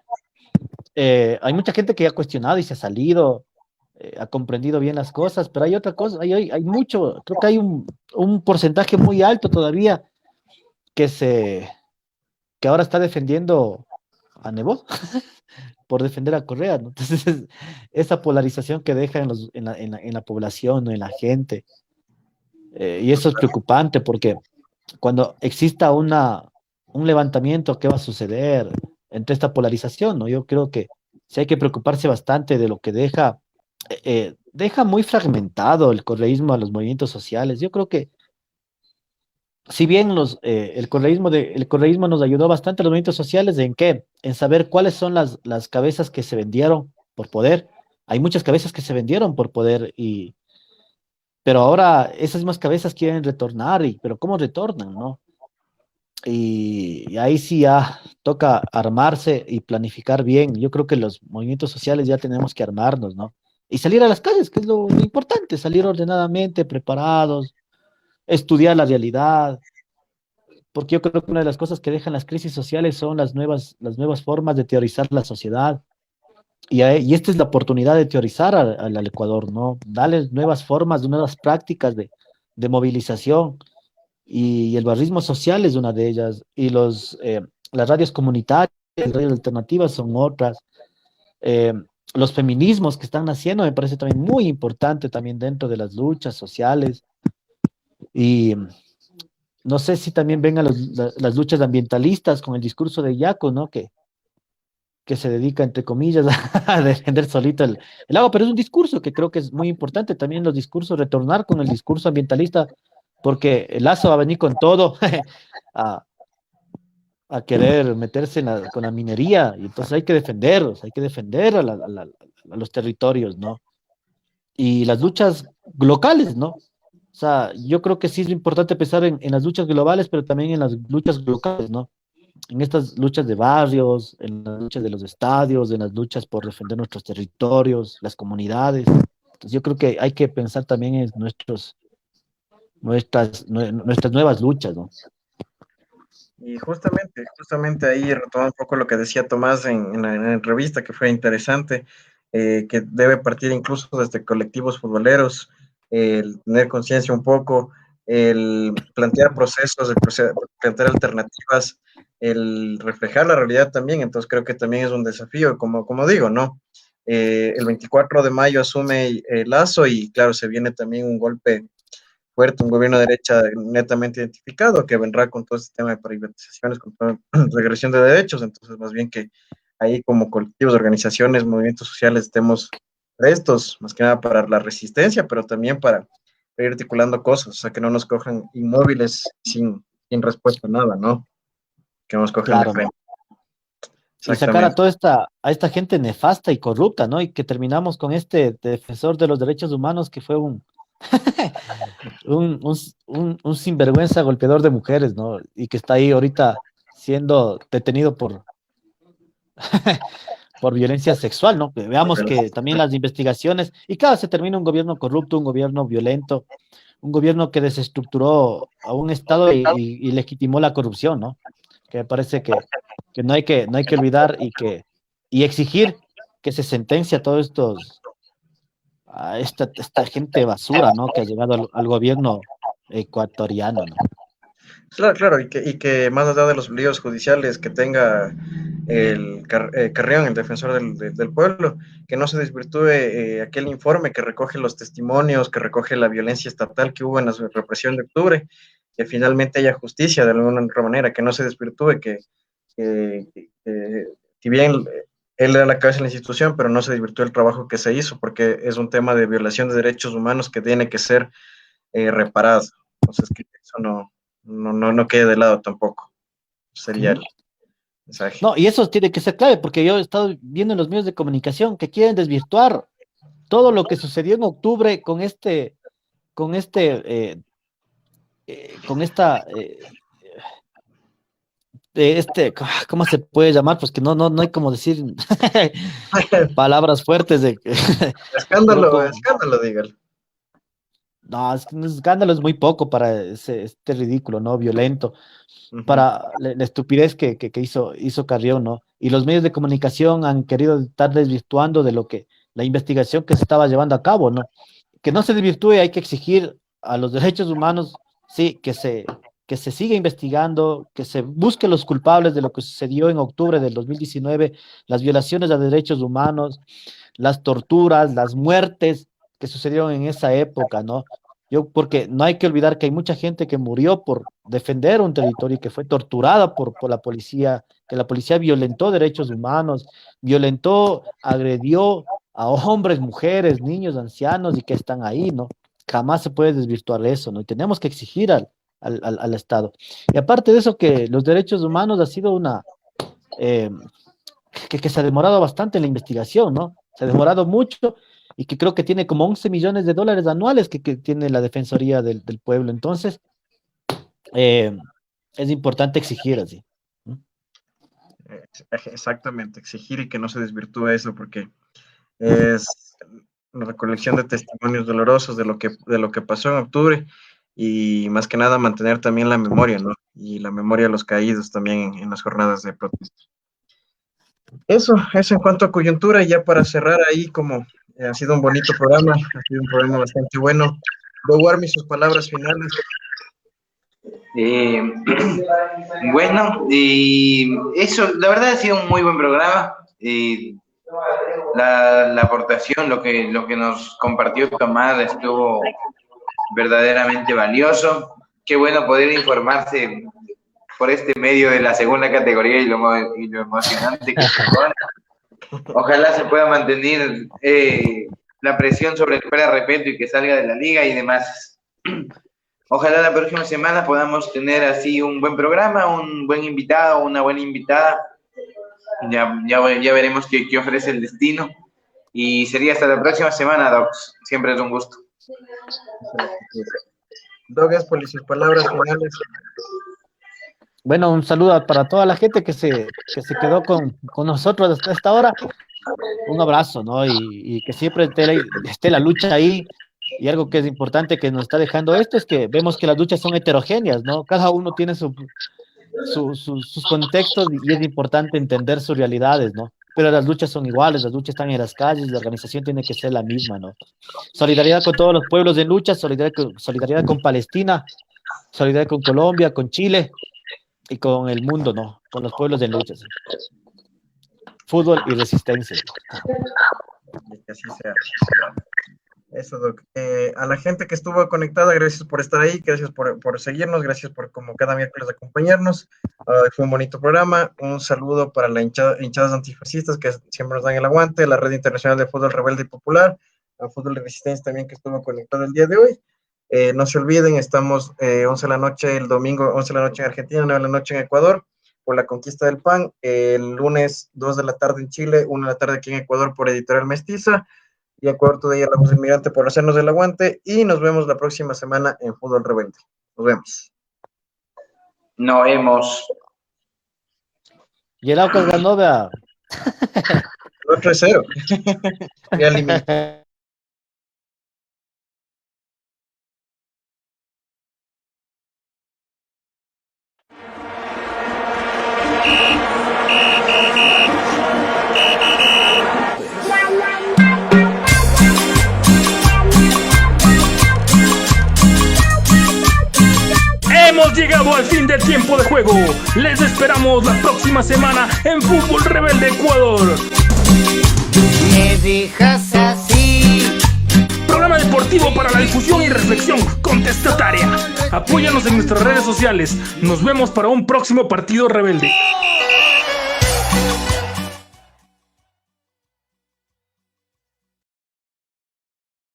Hay mucha gente que ha cuestionado y se ha salido, ha comprendido bien las cosas, pero hay otra cosa, hay mucho, creo que hay un porcentaje muy alto todavía que ahora está defendiendo a Nebot por defender a Correa, ¿no? Entonces, esa polarización que deja en la población, ¿no? En la gente, y eso es preocupante porque cuando exista un levantamiento, ¿qué va a suceder entre esta polarización, ¿no? Yo creo que sí hay que preocuparse bastante de lo que deja deja muy fragmentado el correísmo a los movimientos sociales. Yo creo que si bien el correísmo nos ayudó bastante a los movimientos sociales, ¿en qué? En saber cuáles son las cabezas que se vendieron por poder. Hay muchas cabezas que se vendieron por poder, pero ahora esas mismas cabezas quieren retornar, pero ¿cómo retornan, no? Y ahí sí ya toca armarse y planificar bien. Yo creo que los movimientos sociales ya tenemos que armarnos, ¿no? Y salir a las calles, que es lo importante, salir ordenadamente, preparados, estudiar la realidad, porque yo creo que una de las cosas que dejan las crisis sociales son las nuevas formas de teorizar la sociedad. Y esta es la oportunidad de teorizar al Ecuador, ¿no? Darles nuevas formas, nuevas prácticas de movilización. Y el barrismo social es una de ellas. Y las radios comunitarias, las radios alternativas son otras. Eh, los feminismos que están naciendo me parece también muy importante también dentro de las luchas sociales. Y no sé si también vengan las luchas ambientalistas con el discurso de Yaco, ¿no? Que se dedica, entre comillas, a defender solito el agua, pero es un discurso que creo que es muy importante también los discursos, retornar con el discurso ambientalista, porque el Lazo va a venir con todo a, a querer meterse con la minería, y entonces hay que defenderlos, hay que defender a los territorios, ¿no? Y las luchas locales, ¿no? O sea, yo creo que sí es importante pensar en las luchas globales, pero también en las luchas locales, ¿no? En estas luchas de barrios, en las luchas de los estadios, en las luchas por defender nuestros territorios, las comunidades. Entonces yo creo que hay que pensar también en nuestras nuevas luchas, ¿no? Y justamente ahí retomando un poco lo que decía Tomás en la entrevista, que fue interesante, que debe partir incluso desde colectivos futboleros, el tener conciencia un poco, el plantear procesos, plantear alternativas, el reflejar la realidad también. Entonces creo que también es un desafío, como digo, ¿no? El 24 de mayo asume Lazo y claro, se viene también un golpe fuerte, un gobierno de derecha netamente identificado, que vendrá con todo este tema de privatizaciones, con toda regresión de derechos. Entonces más bien que ahí como colectivos, organizaciones, movimientos sociales estemos prestos, más que nada para la resistencia, pero también para ir articulando cosas, o sea, que no nos cojan inmóviles sin respuesta a nada, ¿no? Que nos cojan de Claro, frente. y sacar a Exactamente. a esta gente nefasta y corrupta, ¿no? Y que terminamos con este defensor de los derechos humanos que fue un sinvergüenza golpeador de mujeres, ¿no? Y que está ahí ahorita siendo detenido por violencia sexual, ¿no? Que veamos que también las investigaciones, y claro, se termina un gobierno corrupto, un gobierno violento, un gobierno que desestructuró a un Estado y legitimó la corrupción, ¿no? Que me parece que no hay que olvidar y exigir que se sentencie a esta gente basura, ¿no? Que ha llegado al gobierno ecuatoriano, ¿no? Claro, claro, y que más allá de los líos judiciales que tenga Carrión, el defensor del pueblo, que no se desvirtúe aquel informe que recoge los testimonios, que recoge la violencia estatal que hubo en la represión de octubre, que finalmente haya justicia de alguna otra manera, que no se desvirtúe, que si bien él era la cabeza de la institución, pero no se desvirtúe el trabajo que se hizo, porque es un tema de violación de derechos humanos que tiene que ser reparado. Entonces, que eso no quede de lado tampoco. Sería el mensaje. No, y eso tiene que ser clave, porque yo he estado viendo en los medios de comunicación que quieren desvirtuar todo lo que sucedió en octubre con este, con esta, ¿cómo se puede llamar? Pues que no hay como decir palabras fuertes pero Escándalo, escándalo, dígalo. no, es que un escándalo es muy poco para este ridículo, ¿no? Violento, Ujú. para la estupidez que hizo Carrión, ¿no? Y los medios de comunicación han querido estar desvirtuando de la investigación que se estaba llevando a cabo, ¿no? Que no se desvirtúe, hay que exigir a los derechos humanos, sí, que se siga investigando, que se busque los culpables de lo que sucedió en octubre del 2019, las violaciones a derechos humanos, las torturas, las muertes que sucedieron en esa época, ¿no? Porque no hay que olvidar que hay mucha gente que murió por defender un territorio y que fue torturada por la policía, que la policía violentó derechos humanos, violentó, agredió a hombres, mujeres, niños, ancianos y que están ahí, ¿no? Jamás se puede desvirtuar eso, ¿no? Y tenemos que exigir al Estado. Y aparte de eso, que los derechos humanos ha sido una... que se ha demorado bastante en la investigación, ¿no? Se ha demorado mucho y que creo que tiene como 11 millones de dólares anuales que tiene la Defensoría del Pueblo. Entonces, es importante exigir así. Exactamente, exigir y que no se desvirtúe eso, porque es la recolección de testimonios dolorosos de lo que pasó en octubre, y más que nada mantener también la memoria, ¿no? Y la memoria de los caídos también en las jornadas de protesta. Eso en cuanto a coyuntura, y ya para cerrar ahí, como ha sido un bonito programa, ha sido un programa bastante bueno. Warmi, sus palabras finales. Bueno, y eso, la verdad ha sido un muy buen programa. La aportación, lo que nos compartió Tomás estuvo verdaderamente valioso. Qué bueno poder informarse por este medio de la segunda categoría y lo emocionante que se pone. Ojalá se pueda mantener la presión sobre el Pérez Repeto y que salga de la liga y demás. Ojalá la próxima semana podamos tener así un buen programa, un buen invitado, una buena invitada. Ya veremos qué ofrece el destino. Y sería hasta la próxima semana, Docs. Siempre es un gusto. Douglas, por sus palabras finales. Bueno, un saludo para toda la gente que se quedó con nosotros hasta esta hora. Un abrazo, ¿no? Y que siempre esté la lucha ahí. Y algo que es importante que nos está dejando esto es que vemos que las luchas son heterogéneas, ¿no? Cada uno tiene sus contextos y es importante entender sus realidades, ¿no? Pero las luchas son iguales, las luchas están en las calles, la organización tiene que ser la misma, ¿no? Solidaridad con todos los pueblos en lucha, solidaridad con Palestina, solidaridad con Colombia, con Chile y con el mundo, ¿no? Con los pueblos en lucha. ¿Sí? Fútbol y resistencia. Que así sea. Eso, Doc. A la gente que estuvo conectada, gracias por estar ahí, gracias por seguirnos, gracias por como cada miércoles acompañarnos. Fue un bonito programa. Un saludo para las hinchadas antifascistas que siempre nos dan el aguante, la Red Internacional de Fútbol Rebelde y Popular, a Fútbol de Resistencia también que estuvo conectado el día de hoy. No se olviden, estamos 11 de la noche el domingo, 11 de la noche en Argentina, 9 de la noche en Ecuador, por la conquista del pan. El lunes 2 de la tarde en Chile, 1 de la tarde aquí en Ecuador por Editorial Mestiza. Y Ecuador Today, La Voz del Migrante, por hacernos el aguante. Y nos vemos la próxima semana en Fútbol Rebelde. Nos vemos. Nos vemos. Y el Aucas ganó, vea. 3-0. Ya eliminó. Hemos llegado al fin del tiempo de juego. Les esperamos la próxima semana en Fútbol Rebelde Ecuador. Me dejas así. Programa deportivo para la difusión y reflexión contestataria. Apóyanos en nuestras redes sociales. Nos vemos para un próximo partido rebelde.